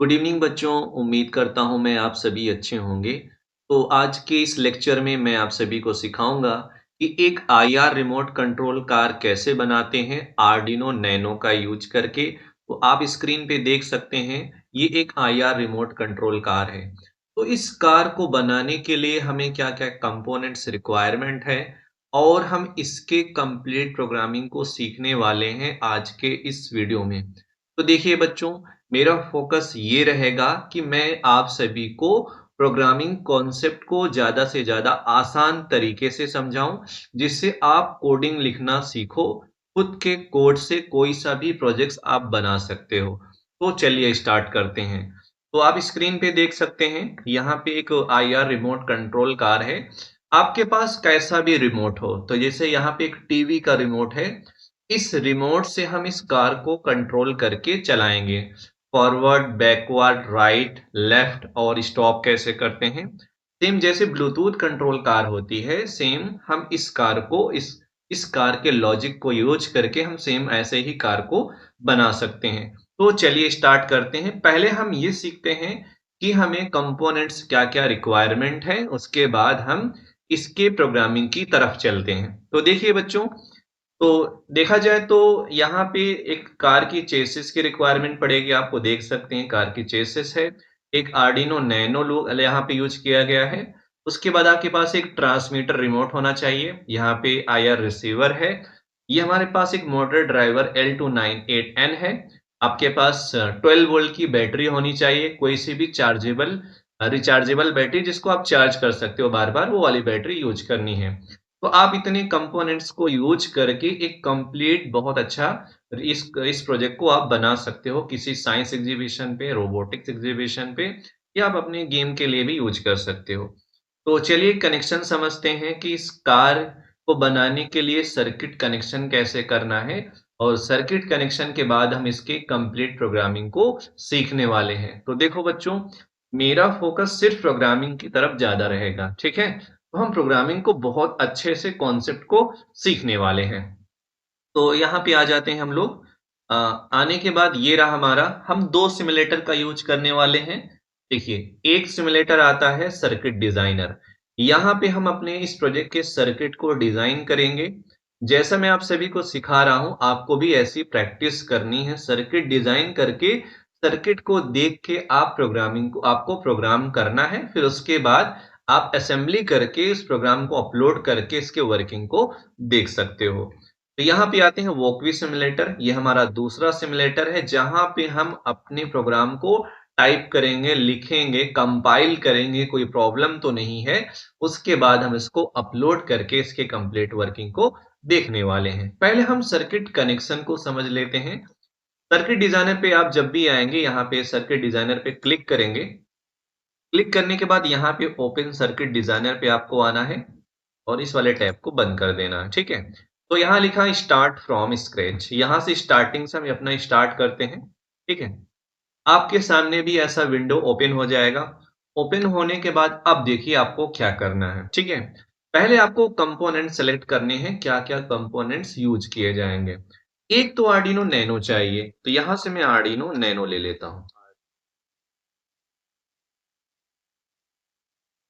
Good evening बच्चों, उम्मीद करता हूँ मैं आप सभी अच्छे होंगे। तो आज के इस लेक्चर में मैं आप सभी को सिखाऊंगा कि एक आईआर रिमोट कंट्रोल कार कैसे बनाते हैं आर्डिनो नैनो का यूज करके। तो आप स्क्रीन पे देख सकते हैं, ये एक आईआर रिमोट कंट्रोल कार है। तो इस कार को बनाने के लिए हमें क्या-क्या कंपोनेंट्स रिक्वायरमेंट है और हम इसके कंप्लीट प्रोग्रामिंग को सीखने वाले हैं आज के इस वीडियो में। तो देखिए बच्चों, मेरा फोकस ये रहेगा कि मैं आप सभी को प्रोग्रामिंग कॉन्सेप्ट को ज़्यादा से ज़्यादा आसान तरीके से समझाऊं, जिससे आप कोडिंग लिखना सीखो। खुद के कोड से कोई सा भी प्रोजेक्ट्स आप बना सकते हो। तो चलिए स्टार्ट करते हैं। तो आप स्क्रीन पे देख सकते हैं, यहाँ पे एक आईआर रिमोट कंट्रोल कार है। आपके पास कैसा भी रिमोट हो, तो जैसे यहाँ पे एक टीवी का रिमोट है, इस रिमोट से हम इस कार को कंट्रोल करके चलाएंगे। फॉरवर्ड, बैकवर्ड, राइट, लेफ्ट और स्टॉप कैसे करते हैं, सेम जैसे ब्लूटूथ कंट्रोल कार होती है, सेम हम इस कार को इस कार के लॉजिक को यूज करके हम सेम ऐसे ही कार को बना सकते हैं। तो चलिए स्टार्ट करते हैं। पहले हम ये सीखते हैं कि हमें कंपोनेंट्स क्या-क्या रिक्वायरमेंट है, उसके बाद हम इसके प्रोग्रामिंग की तरफ चलते हैं। तो देखिए बच्चों, तो देखा जाए तो यहाँ पे एक कार की चेसिस की रिक्वायरमेंट पड़ेगी। आपको देख सकते हैं कार की चेसिस है, एक आर्डिनो नैनो लो यहाँ पे यूज किया गया है। उसके बाद आपके पास एक ट्रांसमीटर रिमोट होना चाहिए, यहाँ पे आईआर रिसीवर है। ये हमारे पास एक मोटर ड्राइवर L298N है। आपके पास 12 वोल्ट की बैटरी होनी चाहिए, कोई सी भी चार्जेबल रिचार्जेबल बैटरी जिसको आप चार्ज कर सकते हो बार बार, वो वाली बैटरी यूज करनी है। तो आप इतने कंपोनेंट्स को यूज करके एक कंप्लीट बहुत अच्छा इस प्रोजेक्ट को आप बना सकते हो किसी साइंस एग्जीबिशन पे, रोबोटिक्स एग्जीबिशन पे, या आप अपने गेम के लिए भी यूज कर सकते हो। तो चलिए कनेक्शन समझते हैं कि इस कार को बनाने के लिए सर्किट कनेक्शन कैसे करना है, और सर्किट कनेक्शन के बाद हम इसके कंप्लीट प्रोग्रामिंग को सीखने वाले हैं। तो देखो बच्चों, मेरा फोकस सिर्फ प्रोग्रामिंग की तरफ ज्यादा रहेगा, ठीक है। तो हम प्रोग्रामिंग को बहुत अच्छे से कॉन्सेप्ट को सीखने वाले हैं। तो यहाँ पे आ जाते हैं हम लोग। आने के बाद ये रहा हमारा, हम दो सिमुलेटर का यूज करने वाले हैं। देखिए, एक सिमुलेटर आता है सर्किट डिजाइनर। यहाँ पे हम अपने इस प्रोजेक्ट के सर्किट को डिजाइन करेंगे। जैसा मैं आप सभी को सिखा रहा हूँ, आपको भी ऐसी प्रैक्टिस करनी है। सर्किट डिजाइन करके, सर्किट को देख के आप प्रोग्रामिंग को आपको प्रोग्राम करना है। फिर उसके बाद आप असेंबली करके इस प्रोग्राम को अपलोड करके इसके वर्किंग को देख सकते हो। तो यहाँ पे आते हैं वॉकवी सिमुलेटर। ये हमारा दूसरा सिमुलेटर है, जहां पे हम अपने प्रोग्राम को टाइप करेंगे, लिखेंगे, कंपाइल करेंगे, कोई प्रॉब्लम तो नहीं है। उसके बाद हम इसको अपलोड करके इसके कंप्लीट वर्किंग को देखने वाले हैं। पहले हम सर्किट कनेक्शन को समझ लेते हैं। सर्किट डिजाइनर पे आप जब भी आएंगे, यहाँ पे सर्किट डिजाइनर पे क्लिक करेंगे। क्लिक करने के बाद यहाँ पे ओपन सर्किट डिजाइनर पे आपको आना है और इस वाले टैब को बंद कर देना है, ठीक है। तो यहाँ लिखा है स्टार्ट फ्रॉम स्क्रैच, यहाँ से स्टार्टिंग से हम अपना स्टार्ट करते हैं, ठीक है। आपके सामने भी ऐसा विंडो ओपन हो जाएगा। ओपन होने के बाद अब देखिए आपको क्या करना है, ठीक है। पहले आपको कंपोनेंट सेलेक्ट करने हैं, क्या क्या कंपोनेंट्स यूज किए जाएंगे। एक तो आर्डिनो नैनो चाहिए, तो यहां से मैं आर्डिनो नैनो ले लेता हूं,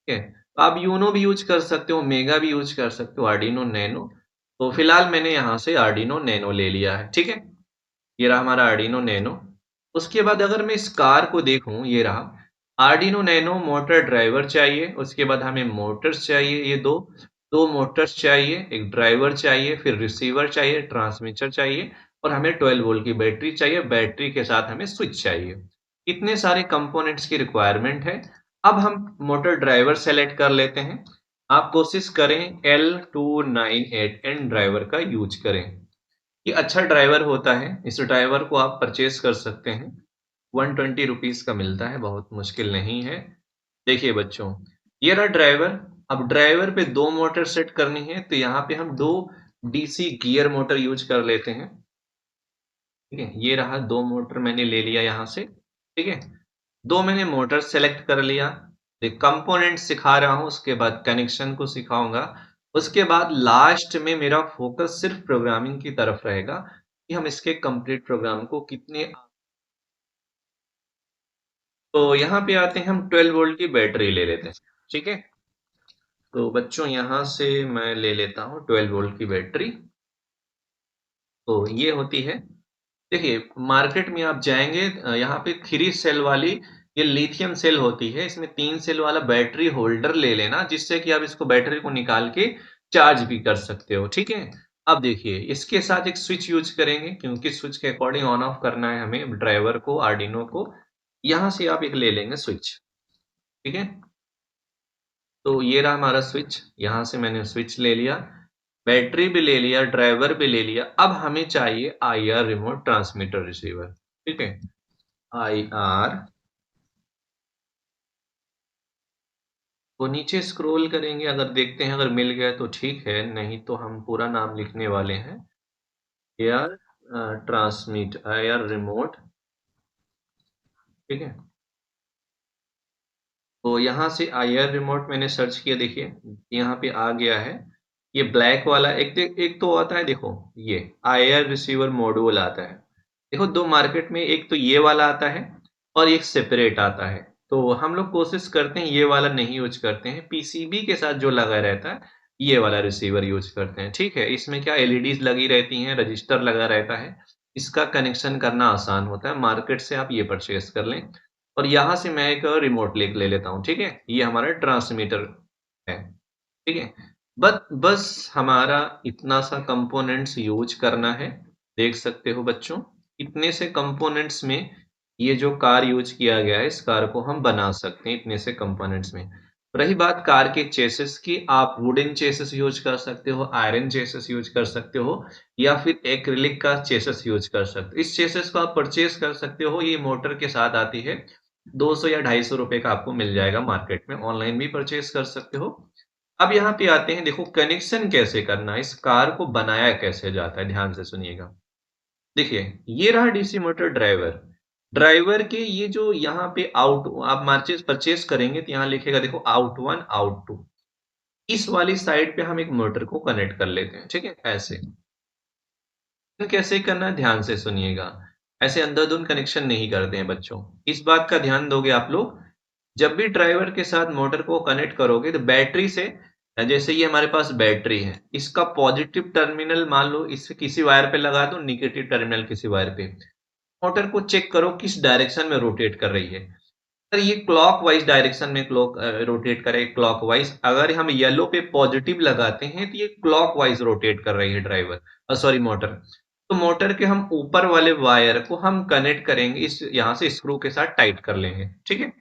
ठीक है। तो आप यूनो भी यूज कर सकते हो, मेगा भी यूज कर सकते हो, आर्डिनो नैनो। तो फिलहाल मैंने यहाँ से आर्डिनो नैनो ले लिया है, ठीक है। ये रहा हमारा आर्डिनो नैनो। उसके बाद अगर मैं इस कार को देखूं, ये रहा आर्डिनो नैनो। मोटर ड्राइवर चाहिए, उसके बाद हमें मोटर्स चाहिए, ये दो दो मोटर्स चाहिए, एक ड्राइवर चाहिए, फिर रिसीवर चाहिए, ट्रांसमीटर चाहिए, और हमें 12 वोल्ट की बैटरी चाहिए। बैटरी के साथ हमें स्विच चाहिए। इतने सारे कंपोनेंट्स की रिक्वायरमेंट है। अब हम मोटर ड्राइवर सेलेक्ट कर लेते हैं। आप कोशिश करें L298N ड्राइवर का यूज करें। ये अच्छा ड्राइवर होता है, इस ड्राइवर को आप परचेज कर सकते हैं। 120 रुपीज का मिलता है, बहुत मुश्किल नहीं है। देखिए बच्चों, ये रहा ड्राइवर। अब ड्राइवर पे दो मोटर सेट करनी है, तो यहाँ पे हम दो डीसी गियर मोटर यूज कर लेते हैं, ठीक है। ये रहा दो मोटर मैंने ले लिया यहाँ से, ठीक है। दो मैंने मोटर सेलेक्ट कर लिया। कंपोनेंट सिखा रहा हूँ, उसके बाद कनेक्शन को सिखाऊंगा। उसके बाद लास्ट में मेरा फोकस सिर्फ प्रोग्रामिंग की तरफ रहेगा, कि हम इसके कंप्लीट प्रोग्राम को कितने तो यहाँ पे आते हैं, हम 12 वोल्ट की बैटरी ले लेते हैं। ठीक है, तो बच्चों यहाँ से मैं ले लेता हूँ 12 वोल्ट की बैटरी। तो ये होती है, देखिए मार्केट में आप जाएंगे, यहाँ पे 3 सेल वाली ये लिथियम सेल होती है, इसमें 3 सेल वाला बैटरी होल्डर ले लेना, जिससे कि आप इसको बैटरी को निकाल के चार्ज भी कर सकते हो। ठीक है, अब देखिए इसके साथ एक स्विच यूज करेंगे, क्योंकि स्विच के अकॉर्डिंग ऑन ऑफ करना है हमें ड्राइवर को, आर्डिनो को। यहाँ से आप एक ले लेंगे स्विच। ठीक है, तो ये रहा हमारा स्विच, यहाँ से मैंने स्विच ले लिया, बैटरी भी ले लिया, ड्राइवर भी ले लिया। अब हमें चाहिए आईआर रिमोट ट्रांसमीटर रिसीवर। ठीक है, आईआर, तो नीचे स्क्रॉल करेंगे, अगर देखते हैं, अगर मिल गया तो ठीक है, नहीं तो हम पूरा नाम लिखने वाले हैं। AR transmit, IR remote. ठीक है, तो यहाँ से आईआर रिमोट मैंने सर्च किया, देखिए यहाँ पे आ गया है। ये ब्लैक वाला एक तो आता है, देखो ये आईआर रिसीवर मॉड्यूल आता है। देखो दो मार्केट में, एक तो ये वाला आता है और एक सेपरेट आता है। तो हम लोग कोशिश करते हैं ये वाला नहीं यूज करते हैं, पीसीबी के साथ जो लगा रहता है ये वाला रिसीवर यूज करते हैं। ठीक है, इसमें क्या एलईडीज लगी रहती हैं, रजिस्टर लगा रहता है, इसका कनेक्शन करना आसान होता है। मार्केट से आप ये परचेस कर लें। और यहाँ से मैं एक रिमोट ले लेता हूँ। ठीक है, ये हमारा ट्रांसमीटर है। ठीक है, बस हमारा इतना सा कंपोनेंट्स यूज करना है। देख सकते हो बच्चों, इतने से कंपोनेंट्स में ये जो कार यूज किया गया है, इस कार को हम बना सकते हैं इतने से कंपोनेंट्स में। रही बात कार के चेसिस की, आप वुडन चेसिस यूज कर सकते हो, आयरन चेसिस यूज कर सकते हो, या फिर एक्रिलिक का चेसिस यूज कर सकते हो। इस चेसिस को आप परचेज कर सकते हो, ये मोटर के साथ आती है। 200 या 250 रुपए का आपको मिल जाएगा मार्केट में, ऑनलाइन भी परचेज कर सकते हो। अब यहाँ पे आते हैं, देखो कनेक्शन कैसे करना है, इस कार को बनाया कैसे जाता है, ध्यान से सुनिएगा। देखिए ये रहा डीसी मोटर ड्राइवर। ड्राइवर के ये जो यहाँ पे आउट, आप मार्चेस परचेस करेंगे तो यहाँ लिखेगा, देखो आउट वन आउट टू। इस वाली साइड पे हम एक मोटर को कनेक्ट कर लेते हैं। ठीक है, ऐसे। तो कैसे करना है, ध्यान से सुनिएगा। ऐसे अंधाधुंध कनेक्शन नहीं करते हैं बच्चों, इस बात का ध्यान दोगे आप लोग। जब भी ड्राइवर के साथ मोटर को कनेक्ट करोगे तो बैटरी से, जैसे ये हमारे पास बैटरी है, इसका पॉजिटिव टर्मिनल मान लो इस किसी वायर पे लगा दो, निगेटिव टर्मिनल किसी वायर पे। मोटर को चेक करो किस डायरेक्शन में रोटेट कर रही है। अगर ये क्लॉक वाइज डायरेक्शन में क्लॉक रोटेट करे, क्लॉक वाइज, अगर हम येलो पे पॉजिटिव लगाते हैं तो ये क्लॉक वाइज रोटेट कर रही है ड्राइवर, सॉरी मोटर। तो मोटर के हम ऊपर वाले वायर को हम कनेक्ट करेंगे, इस यहाँ से स्क्रू के साथ टाइट कर लेंगे। ठीक है,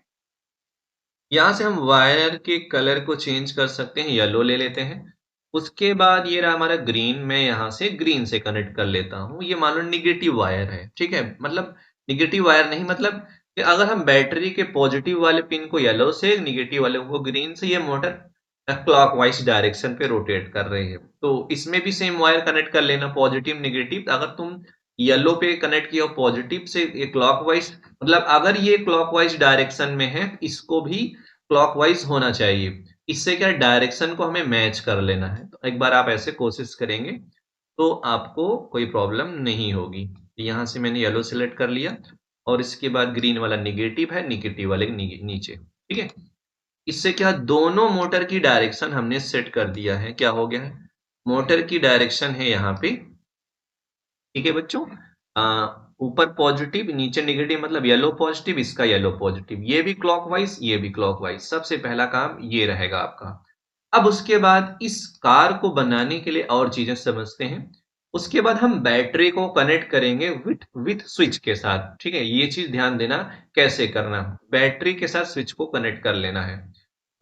यहाँ से हम वायर के कलर को चेंज कर सकते हैं, येलो ले लेते हैं। उसके बाद ये रहा हमारा ग्रीन, मैं यहाँ से ग्रीन से कनेक्ट कर लेता हूँ। ये मान लो निगेटिव वायर है। ठीक है, मतलब निगेटिव वायर नहीं, मतलब कि अगर हम बैटरी के पॉजिटिव वाले पिन को येलो से, निगेटिव वाले को ग्रीन से, ये मोटर क्लॉक वाइज डायरेक्शन पे रोटेट कर रही है। तो इसमें भी सेम वायर कनेक्ट कर लेना, पॉजिटिव निगेटिव। अगर तुम येलो पे कनेक्ट किया पॉजिटिव से, ये क्लॉकवाइज, मतलब अगर ये क्लॉकवाइज डायरेक्शन में है, इसको भी क्लॉकवाइज होना चाहिए। इससे क्या डायरेक्शन को हमें मैच कर लेना है। तो एक बार आप ऐसे कोशिश करेंगे तो आपको कोई प्रॉब्लम नहीं होगी। यहाँ से मैंने येलो सिलेक्ट कर लिया, और इसके बाद ग्रीन वाला निगेटिव है, निगेटिव वाले नीचे। ठीक है, इससे क्या दोनों मोटर की डायरेक्शन हमने सेट कर दिया है। क्या हो गया है, मोटर की डायरेक्शन है यहाँ पे। ठीक है बच्चों, ऊपर पॉजिटिव नीचे निगेटिव, मतलब येलो पॉजिटिव, इसका येलो पॉजिटिव, ये भी क्लॉकवाइज ये भी क्लॉकवाइज। सबसे पहला काम ये रहेगा आपका। अब उसके बाद इस कार को बनाने के लिए और चीजें समझते हैं। उसके बाद हम बैटरी को कनेक्ट करेंगे विथ विथ स्विच के साथ। ठीक है, ये चीज ध्यान देना कैसे करना, बैटरी के साथ स्विच को कनेक्ट कर लेना है।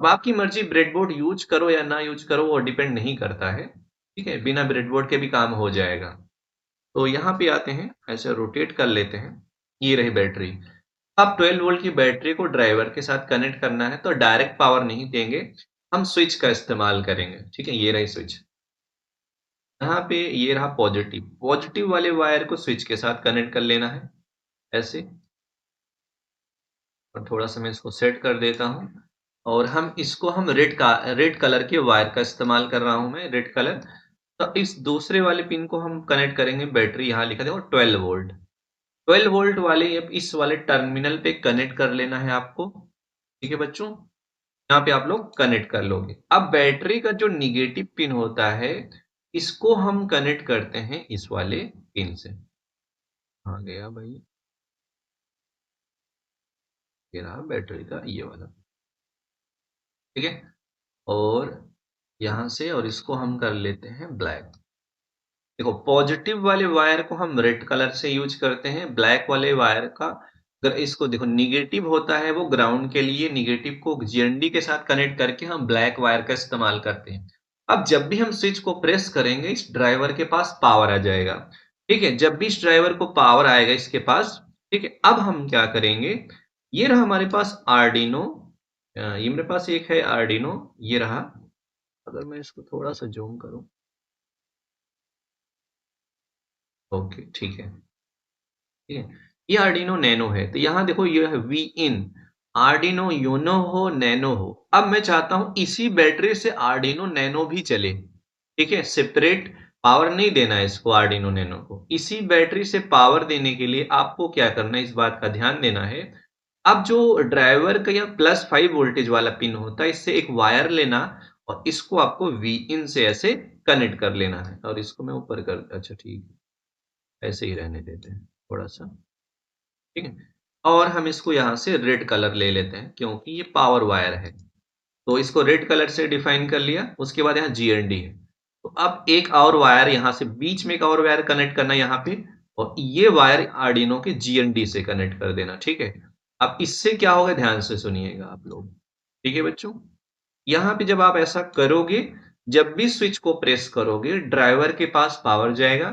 अब आपकी मर्जी, ब्रेडबोर्ड यूज करो या ना यूज करो वो डिपेंड नहीं करता है। ठीक है, बिना ब्रेडबोर्ड के भी काम हो जाएगा। तो यहाँ पे आते हैं, ऐसे रोटेट कर लेते हैं। ये रही बैटरी। अब 12 वोल्ट की बैटरी को ड्राइवर के साथ कनेक्ट करना है, तो डायरेक्ट पावर नहीं देंगे, हम स्विच का इस्तेमाल करेंगे। ठीक है, ये रही स्विच। यहाँ पे ये रहा पॉजिटिव, पॉजिटिव वाले वायर को स्विच के साथ कनेक्ट कर लेना है, ऐसे। और थोड़ा सा मैं इसको सेट कर देता हूँ। और हम रेड कलर के वायर का इस्तेमाल कर रहा हूँ मैं, रेड कलर। तो इस दूसरे वाले पिन को हम कनेक्ट करेंगे, बैटरी यहाँ लिखा देखो 12 वोल्ट। 12 वोल्ट वाले इस वाले टर्मिनल पे कनेक्ट कर लेना है आपको। ठीक है बच्चों, यहाँ पे आप लोग कनेक्ट कर लोगे। अब बैटरी का जो निगेटिव पिन होता है, इसको हम कनेक्ट करते हैं इस वाले पिन से। आ गया भाई, ये रहा बैटरी का ये वाला, ठीक है। और यहाँ से और इसको हम कर लेते हैं ब्लैक। देखो पॉजिटिव वाले वायर को हम रेड कलर से यूज करते हैं, ब्लैक वाले वायर का अगर इसको देखो निगेटिव होता है वो ग्राउंड के लिए, निगेटिव को जीएनडी के साथ कनेक्ट करके हम ब्लैक वायर का इस्तेमाल करते हैं। अब जब भी हम स्विच को प्रेस करेंगे इस ड्राइवर के पास पावर आ जाएगा। ठीक है, जब भी इस ड्राइवर को पावर आएगा इसके पास, ठीक है, अब हम क्या करेंगे, ये रहा हमारे पास आर्डिनो, ये मेरे पास एक है आर्डिनो, ये रहा। अगर मैं इसको थोड़ा सा जूम करूं, ओके ठीक है, ठीक है। ये आर्डिनो नैनो है, तो यहाँ देखो ये है वी इन, आर्डिनो यूनो हो नैनो हो। अब मैं चाहता हूं इसी बैटरी से आर्डिनो नैनो भी चले, ठीक है, सेपरेट पावर नहीं देना है इसको आर्डिनो नैनो को। इसी बैटरी से पावर देने के लिए आपको क्या करना है, इस बात का ध्यान देना है। अब जो ड्राइवर का या +5 वोल्टेज वाला पिन होता है, इससे एक वायर लेना और इसको आपको वी इन से ऐसे कनेक्ट कर लेना है। और इसको मैं ऊपर कर, अच्छा ठीक है, ऐसे ही रहने देते हैं थोड़ा सा, ठीक है। और हम इसको यहाँ से रेड कलर ले लेते हैं क्योंकि ये पावर वायर है, तो इसको रेड कलर से डिफाइन कर लिया। उसके बाद यहाँ जीएनडी है, तो अब एक और वायर यहाँ से बीच में एक और वायर कनेक्ट करना यहाँ पे, और ये वायर आर्डिनो के जीएनडी से कनेक्ट कर देना, ठीक है। अब इससे क्या होगा, ध्यान से सुनिएगा आप लोग, ठीक है बच्चों। यहाँ पे जब आप ऐसा करोगे, जब भी स्विच को प्रेस करोगे ड्राइवर के पास पावर जाएगा,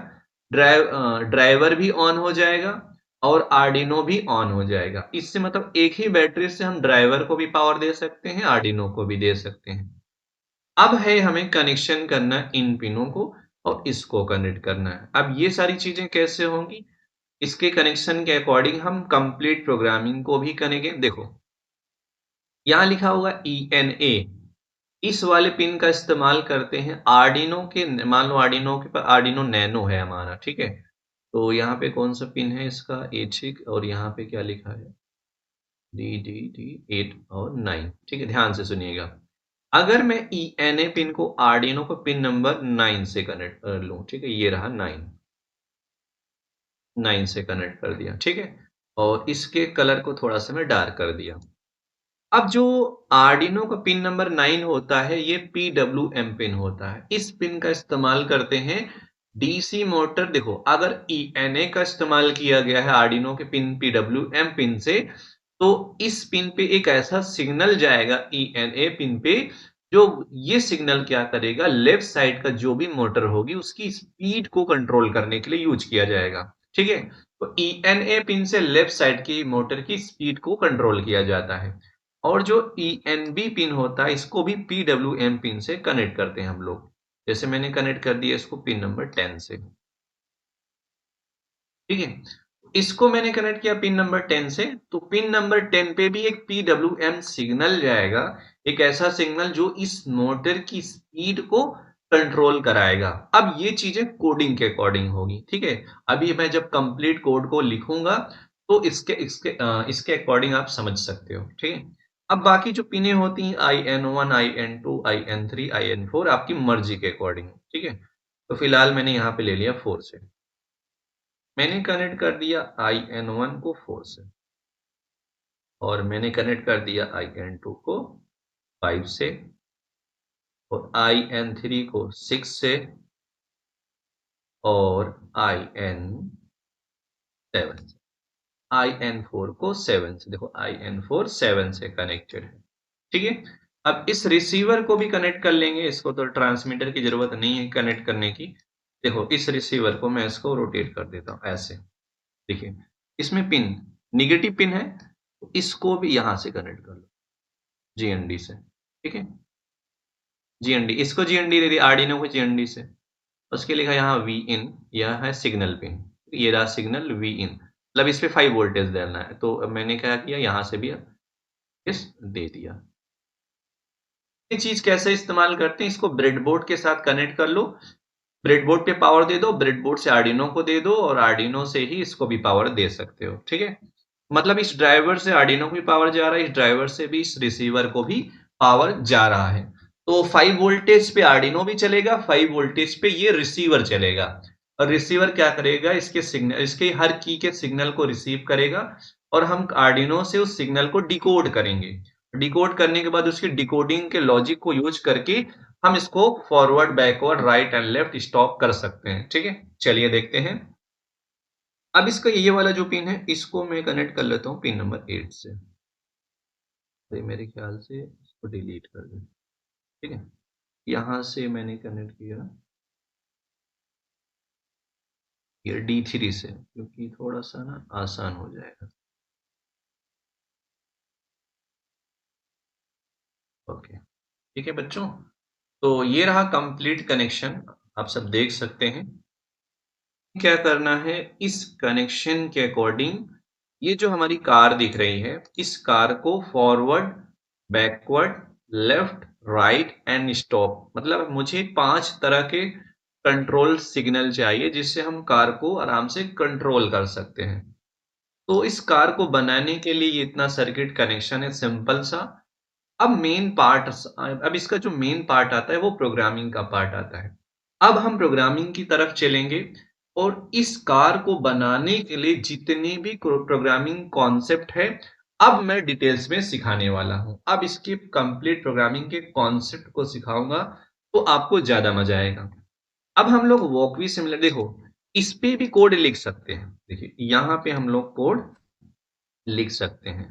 ड्राइवर भी ऑन हो जाएगा और आर्डिनो भी ऑन हो जाएगा। इससे मतलब एक ही बैटरी से हम ड्राइवर को भी पावर दे सकते हैं, आर्डिनो को भी दे सकते हैं। अब है हमें कनेक्शन करना इन पिनों को और इसको कनेक्ट करना है। अब ये सारी चीजें कैसे होंगी, इसके कनेक्शन के अकॉर्डिंग हम कंप्लीट प्रोग्रामिंग को भी करेंगे। देखो यहाँ लिखा होगा ENA, इस वाले पिन का इस्तेमाल करते हैं आर्डिनो के, मान लो आर्डिनो के पास आर्डिनो नैनो है हमारा, ठीक है। तो यहाँ पे कौन सा पिन है इसका, A6, और यहाँ पे क्या लिखा है, डी 8 और 9, ठीक है, ध्यान से सुनिएगा। अगर मैं ENA पिन को आर्डिनो को पिन नंबर 9 से कनेक्ट कर लूं, ठीक है, ये रहा 9 से कनेक्ट कर दिया, ठीक है। और इसके कलर को थोड़ा सा मैं डार्क कर दिया। अब जो आर्डिनो का पिन नंबर 9 होता है, ये PWM पिन होता है। इस पिन का इस्तेमाल करते हैं डीसी मोटर। देखो अगर ENA का इस्तेमाल किया गया है आर्डिनो के पिन PWM पिन से, तो इस पिन पे एक ऐसा सिग्नल जाएगा ENA पिन पे, जो ये सिग्नल क्या करेगा, लेफ्ट साइड का जो भी मोटर होगी उसकी स्पीड को कंट्रोल करने के लिए यूज किया जाएगा, ठीक है। तो ENA पिन से लेफ्ट साइड की मोटर की स्पीड को कंट्रोल किया जाता है। और जो ENB पिन होता है इसको भी PWM पिन से कनेक्ट करते हैं हम लोग। जैसे मैंने कनेक्ट कर दिया इसको पिन नंबर 10 से, ठीक है। इसको मैंने कनेक्ट किया पिन नंबर 10 से, तो पिन नंबर 10 पे भी एक PWM सिग्नल जाएगा, एक ऐसा सिग्नल जो इस मोटर की स्पीड को कंट्रोल कराएगा। अब ये चीजें कोडिंग के अकॉर्डिंग होगी, ठीक है। अभी मैं जब कंप्लीट कोड को लिखूंगा तो इसके अकॉर्डिंग आप समझ सकते हो, ठीक है। अब बाकी जो पिने होती हैं IN1, IN2, IN3, IN4 आपकी मर्जी के अकॉर्डिंग, ठीक है। तो फिलहाल मैंने यहाँ पे ले लिया 4 से, मैंने कनेक्ट कर दिया IN1 को 4 से, और मैंने कनेक्ट कर दिया IN2 को 5 से, और IN3 को 6 से, और IN7 से, IN4 को 7 से। देखो IN4 7 से कनेक्टेड है, ठीक है। अब इस रिसीवर को भी कनेक्ट कर लेंगे, इसको तो ट्रांसमीटर की जरूरत नहीं है कनेक्ट करने की। देखो इस रिसीवर को मैं इसको रोटेट कर देता हूँ ऐसे, देखिए इसमें पिन निगेटिव पिन है, तो इसको भी यहां से कनेक्ट कर लो जीएनडी से, ठीक है। जीएनडी, इसको जीएनडी दे दी आर्डिनो को जीएनडी से, उसके लिखा यहाँ वी इन, यह है सिग्नल पिन, ये रहा सिग्नल वी इन, मतलब इस पे 5 वोल्टेज देना है। तो अब मैंने क्या किया, यहाँ से भी इस दे दिया। ये चीज कैसे इस्तेमाल करते हैं, इसको ब्रेडबोर्ड के साथ कनेक्ट कर लो, ब्रेडबोर्ड पे पावर दे दो, ब्रेडबोर्ड से आर्डिनो को दे दो और आर्डिनो से ही इसको भी पावर दे सकते हो, ठीक है। मतलब इस ड्राइवर से आर्डिनो को भी पावर जा रहा है, इस ड्राइवर से भी इस रिसीवर को भी पावर जा रहा है। तो 5 वोल्टेज पे आर्डिनो भी चलेगा, 5 वोल्टेज पे ये रिसीवर चलेगा। और रिसीवर क्या करेगा, इसके सिग्नल, इसके हर की के सिग्नल को रिसीव करेगा और हम आर्डिनो से उस सिग्नल को डिकोड करेंगे। डिकोड करने के बाद उसकी डिकोडिंग के लॉजिक को यूज करके हम इसको forward, backward, right and left stop कर सकते हैं, ठीक है। चलिए देखते हैं। अब इसका ये वाला जो पिन है, इसको मैं कनेक्ट कर लेता हूँ पिन नंबर 8 से। तो मेरे ख्याल से इसको डिलीट कर दें, ठीक है। यहाँ से मैंने कनेक्ट किया ये D3 से, क्योंकि थोड़ा सा ना आसान हो जाएगा। ओके, ठीक है बच्चों। तो ये रहा कंप्लीट कनेक्शन, आप सब देख सकते हैं। क्या करना है, इस कनेक्शन के अकॉर्डिंग ये जो हमारी कार दिख रही है, इस कार को forward, backward, left, right and stop, मतलब मुझे 5 तरह के कंट्रोल सिग्नल चाहिए जिससे हम कार को आराम से कंट्रोल कर सकते हैं। तो इस कार को बनाने के लिए ये इतना सर्किट कनेक्शन है सिंपल सा। अब मेन पार्ट, अब इसका जो मेन पार्ट आता है वो प्रोग्रामिंग का पार्ट आता है। अब हम प्रोग्रामिंग की तरफ चलेंगे और इस कार को बनाने के लिए जितने भी प्रोग्रामिंग कॉन्सेप्ट है, अब मैं डिटेल्स में सिखाने वाला हूं। अब इसके कंप्लीट प्रोग्रामिंग के कॉन्सेप्ट को सिखाऊंगा तो आपको ज्यादा मजा आएगा। अब हम लोग वॉकवी सिमुलेटर, देखो इस पे भी कोड लिख सकते हैं। देखिए यहाँ पे हम लोग कोड लिख सकते हैं।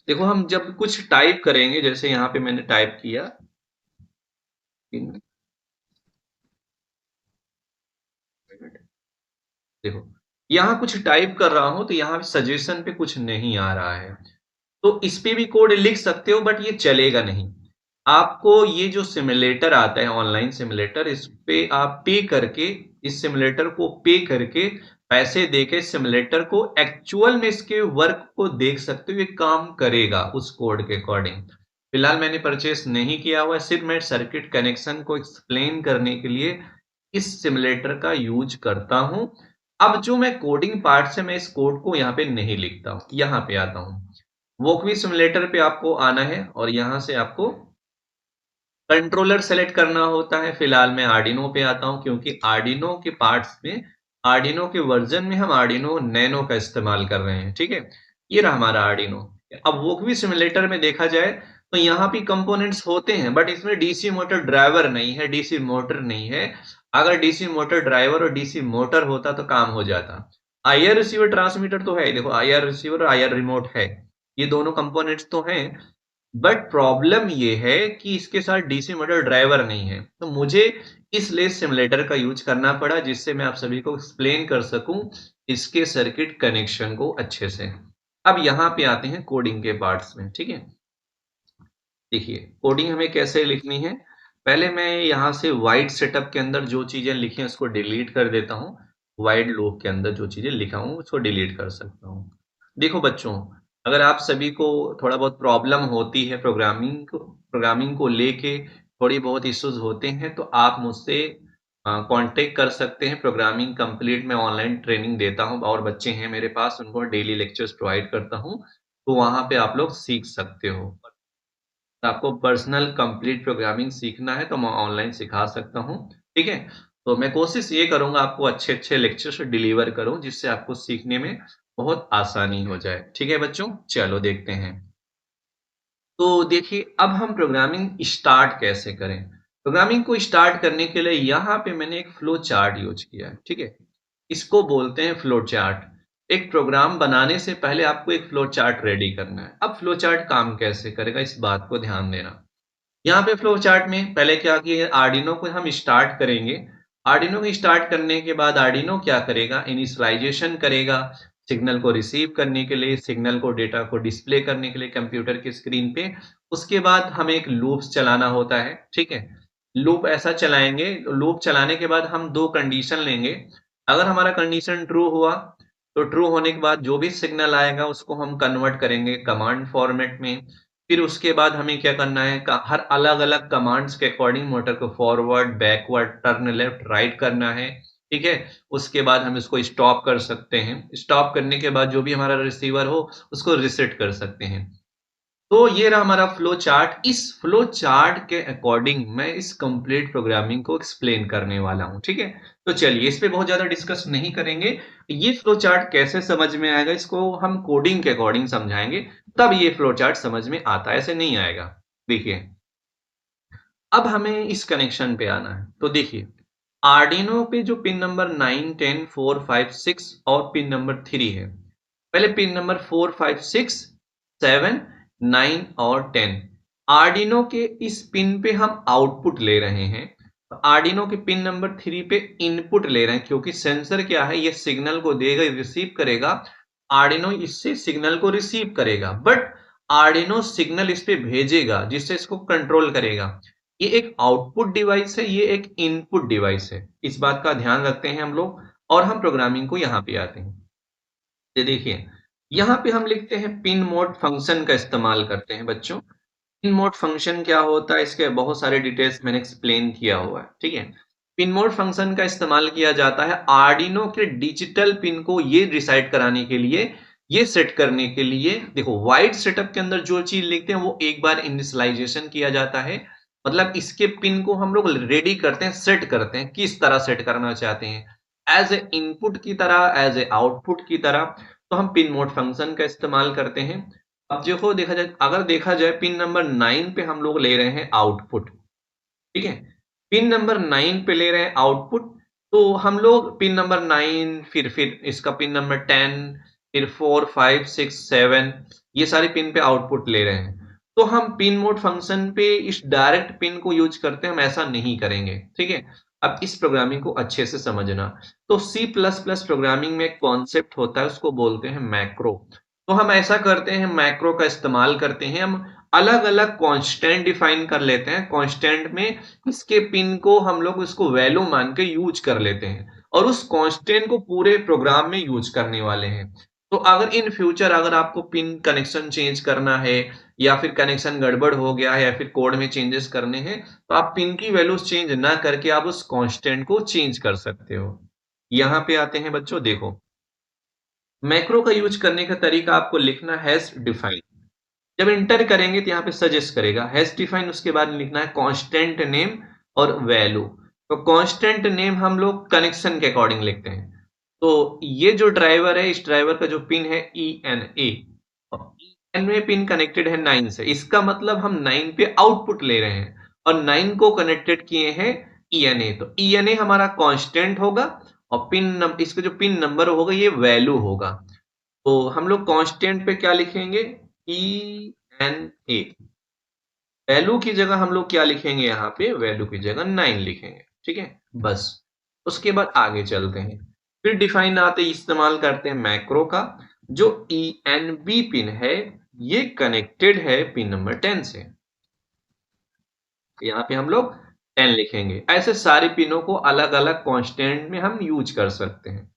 देखो हम जब कुछ टाइप करेंगे, जैसे यहाँ पे मैंने टाइप किया, देखो यहाँ कुछ टाइप कर रहा हूं तो यहाँ सजेशन पे कुछ नहीं आ रहा है। तो इस पे भी कोड लिख सकते हो बट ये चलेगा नहीं। आपको ये जो सिमुलेटर आता है, ऑनलाइन सिमुलेटर, इस पे आप पे करके, इस सिमुलेटर को पे करके, पैसे देके सिमुलेटर को एक्चुअल में इसके वर्क को देख सकते हो, ये काम करेगा उस कोड के अकॉर्डिंग। फिलहाल मैंने परचेस नहीं किया हुआ है, सिर्फ मैं सर्किट कनेक्शन को एक्सप्लेन करने के लिए इस सिमुलेटर का यूज करता हूं। अब जो मैं कोडिंग पार्ट से, मैं इस कोड को यहाँ पे नहीं लिखता हूं, यहाँ पे आता हूं। वॉकवी सिमुलेटर पे आपको आना है और यहां से आपको कंट्रोलर सेलेक्ट करना होता है। फिलहाल मैं आर्डिनो पे आता हूं क्योंकि आर्डिनो के पार्ट्स में, आर्डिनो के वर्जन में हम आर्डिनो नैनो का इस्तेमाल कर रहे हैं, ठीक है। ये रहा हमारा आर्डिनो। अब वॉकवी सिमुलेटर में देखा जाए तो यहाँ भी कंपोनेंट्स होते हैं बट इसमें डीसी मोटर ड्राइवर नहीं है, डीसी मोटर नहीं है। अगर डीसी मोटर ड्राइवर और डीसी मोटर होता तो काम हो जाता। आईआर रिसीवर ट्रांसमीटर तो है, देखो आईआर रिसीवर और आईआर रिमोट है, ये दोनों कंपोनेंट्स तो हैं। बट प्रॉब्लम ये है कि इसके साथ डीसी मोटर ड्राइवर नहीं है, तो मुझे इसलिए सिमुलेटर का यूज करना पड़ा जिससे मैं आप सभी को एक्सप्लेन कर सकूं इसके सर्किट कनेक्शन को अच्छे से। अब यहाँ पे आते हैं कोडिंग के पार्ट्स में, ठीक है। देखिए कोडिंग हमें कैसे लिखनी है, पहले मैं यहाँ से वाइड सेटअप के अंदर जो चीजें लिखी हैं उसको डिलीट कर देता हूँ। वाइड लूप के अंदर जो चीजें लिखा हूँ उसको डिलीट कर सकता हूँ। देखो बच्चों, अगर आप सभी को थोड़ा बहुत प्रॉब्लम होती है प्रोग्रामिंग को लेके, थोड़ी बहुत इश्यूज होते हैं तो आप मुझसे कांटेक्ट कर सकते हैं। प्रोग्रामिंग कंप्लीट मैं ऑनलाइन ट्रेनिंग देता हूँ और बच्चे हैं मेरे पास, उनको डेली लेक्चर्स प्रोवाइड करता हूँ, तो वहां पे आप लोग सीख सकते हो। आपको पर्सनल कंप्लीट प्रोग्रामिंग सीखना है तो मैं ऑनलाइन सिखा सकता हूँ, ठीक है। तो मैं कोशिश ये करूंगा आपको अच्छे अच्छे लेक्चर्स डिलीवर करूं जिससे आपको सीखने में बहुत आसानी हो जाए, ठीक है बच्चों। चलो देखते हैं। तो देखिए अब हम प्रोग्रामिंग स्टार्ट कैसे करें। प्रोग्रामिंग को स्टार्ट करने के लिए यहाँ पे मैंने एक फ्लो चार्ट यूज किया है, ठीक है। इसको बोलते हैं फ्लो चार्ट। एक प्रोग्राम बनाने से पहले आपको एक फ्लो चार्ट रेडी करना है। अब फ्लो चार्ट काम कैसे करेगा इस बात को ध्यान देना। यहाँ पे फ्लो चार्ट में पहले क्या किया, आर्डिनो को हम स्टार्ट करेंगे। आर्डिनो को स्टार्ट करने के बाद आर्डिनो क्या करेगा, इनिशियलाइजेशन करेगा सिग्नल को रिसीव करने के लिए, सिग्नल को, डेटा को डिस्प्ले करने के लिए कंप्यूटर की स्क्रीन पे। उसके बाद हमें एक लूप्स चलाना होता है, ठीक है। लूप ऐसा चलाएंगे, लूप चलाने के बाद हम दो कंडीशन लेंगे। अगर हमारा कंडीशन ट्रू हुआ तो ट्रू होने के बाद जो भी सिग्नल आएगा उसको हम कन्वर्ट करेंगे कमांड फॉर्मेट में। फिर उसके बाद हमें क्या करना है, हर अलग अलग कमांड्स के अकॉर्डिंग मोटर को forward, backward, turn left, right करना है। ठीक है, उसके बाद हम इसको स्टॉप कर सकते हैं। स्टॉप करने के बाद जो भी हमारा रिसीवर हो उसको रिसेट कर सकते हैं। तो ये रहा हमारा फ्लो चार्ट। इस फ्लो चार्ट के अकॉर्डिंग मैं इस कंप्लीट प्रोग्रामिंग को एक्सप्लेन करने वाला हूं। ठीक है, तो चलिए इस पे बहुत ज्यादा डिस्कस नहीं करेंगे। ये फ्लो चार्ट कैसे समझ में आएगा, इसको हम कोडिंग के अकॉर्डिंग समझाएंगे, तब ये फ्लो चार्ट समझ में आता है, ऐसे नहीं आएगा। देखिए, अब हमें इस कनेक्शन पे आना है। तो देखिए, आर्डिनो पे जो पिन नंबर 9, 10, 4, 5, 6 और पिन नंबर 3 है। पहले पिन नंबर 4, 5, 6, 7, 9 और 10, आर्डिनो के इस पिन पे हम आउटपुट ले रहे हैं। आर्डिनो के पिन नंबर 3 पे इनपुट ले रहे हैं, क्योंकि सेंसर क्या है, ये सिग्नल को देगा, रिसीव करेगा। आर्डिनो इससे सिग्नल को रिसीव करेगा, बट आर्डिनो सिग्नल इस पे भेजेगा जिससे इसको कंट्रोल करेगा। ये एक आउटपुट डिवाइस है, ये एक इनपुट डिवाइस है। इस बात का ध्यान रखते हैं हम लोग, और हम प्रोग्रामिंग को यहां पे आते हैं। ये देखिए, यहां पे हम लिखते हैं पिन मोड फंक्शन का इस्तेमाल करते हैं बच्चों। पिन मोड फंक्शन क्या होता है, इसके बहुत सारे डिटेल्स मैंने एक्सप्लेन किया हुआ है। ठीक है, पिन मोड फंक्शन का इस्तेमाल किया जाता है आर्डिनो के डिजिटल पिन को ये डिसाइड कराने के लिए, ये सेट करने के लिए। देखो, वाइड सेटअप के अंदर जो चीज लिखते हैं वो एक बार इनिशियलाइजेशन किया जाता है, मतलब इसके पिन को हम लोग रेडी करते हैं, सेट करते हैं, किस तरह सेट करना चाहते हैं, एज ए इनपुट की तरह, एज ए आउटपुट की तरह। तो हम पिन मोड फंक्शन का इस्तेमाल करते हैं। अब देखो, देखा जाए, अगर देखा जाए पिन नंबर 9 पे हम लोग ले रहे हैं आउटपुट। ठीक है, पिन नंबर 9 पे ले रहे हैं आउटपुट। तो हम लोग पिन नंबर 9, फिर इसका पिन नंबर 10, फिर 4, 5, 6, 7, ये सारे पिन पे आउटपुट ले रहे हैं। तो हम पिन मोड फंक्शन पे इस डायरेक्ट पिन को यूज करते हैं, हम ऐसा नहीं करेंगे। ठीक है, अब इस प्रोग्रामिंग को अच्छे से समझना। तो C++ प्रोग्रामिंग में एक कॉन्सेप्ट होता है, उसको बोलते हैं मैक्रो। तो हम ऐसा करते हैं, मैक्रो का इस्तेमाल करते हैं, हम अलग अलग कांस्टेंट डिफाइन कर लेते हैं। कांस्टेंट में इसके पिन को हम लोग इसको वैल्यू मान के यूज कर लेते हैं, और उस कांस्टेंट को पूरे प्रोग्राम में यूज करने वाले हैं। तो अगर इन फ्यूचर अगर आपको पिन कनेक्शन चेंज करना है, या फिर कनेक्शन गड़बड़ हो गया है, या फिर कोड में चेंजेस करने हैं, तो आप पिन की वैल्यूज चेंज ना करके आप उस कांस्टेंट को चेंज कर सकते हो। यहां पे आते हैं बच्चों, देखो, मैक्रो का यूज करने का तरीका आपको लिखना हैश डिफाइन। जब इंटर करेंगे तो यहाँ पे सजेस्ट करेगा हैश डिफाइन, उसके बाद लिखना है कांस्टेंट नेम और वैल्यू। तो कांस्टेंट नेम हम लोग कनेक्शन के अकॉर्डिंग लिखते हैं। तो ये जो ड्राइवर है, इस ड्राइवर का जो पिन है ENA, एन में पिन कनेक्टेड है 9 से, इसका मतलब हम 9 पे आउटपुट ले रहे हैं, और 9 को कनेक्टेड किए हैं ENA। तो ENA हमारा कांस्टेंट होगा, और इसका जो पिन नंबर होगा ये वैल्यू होगा। तो हम लोग कांस्टेंट पे क्या लिखेंगे, ENA। वैल्यू की जगह हम लोग क्या लिखेंगे, यहाँ पे वैल्यू की जगह 9 लिखेंगे। ठीक है, बस। उसके बाद आगे चलते हैं, फिर डिफाइन आते इस्तेमाल करते हैं मैक्रो का। जो ENB पिन है, ये कनेक्टेड है पिन नंबर 10 से। यहाँ पे हम लोग 10 लिखेंगे। ऐसे सारे पिनों को अलग अलग कांस्टेंट में हम यूज कर सकते हैं।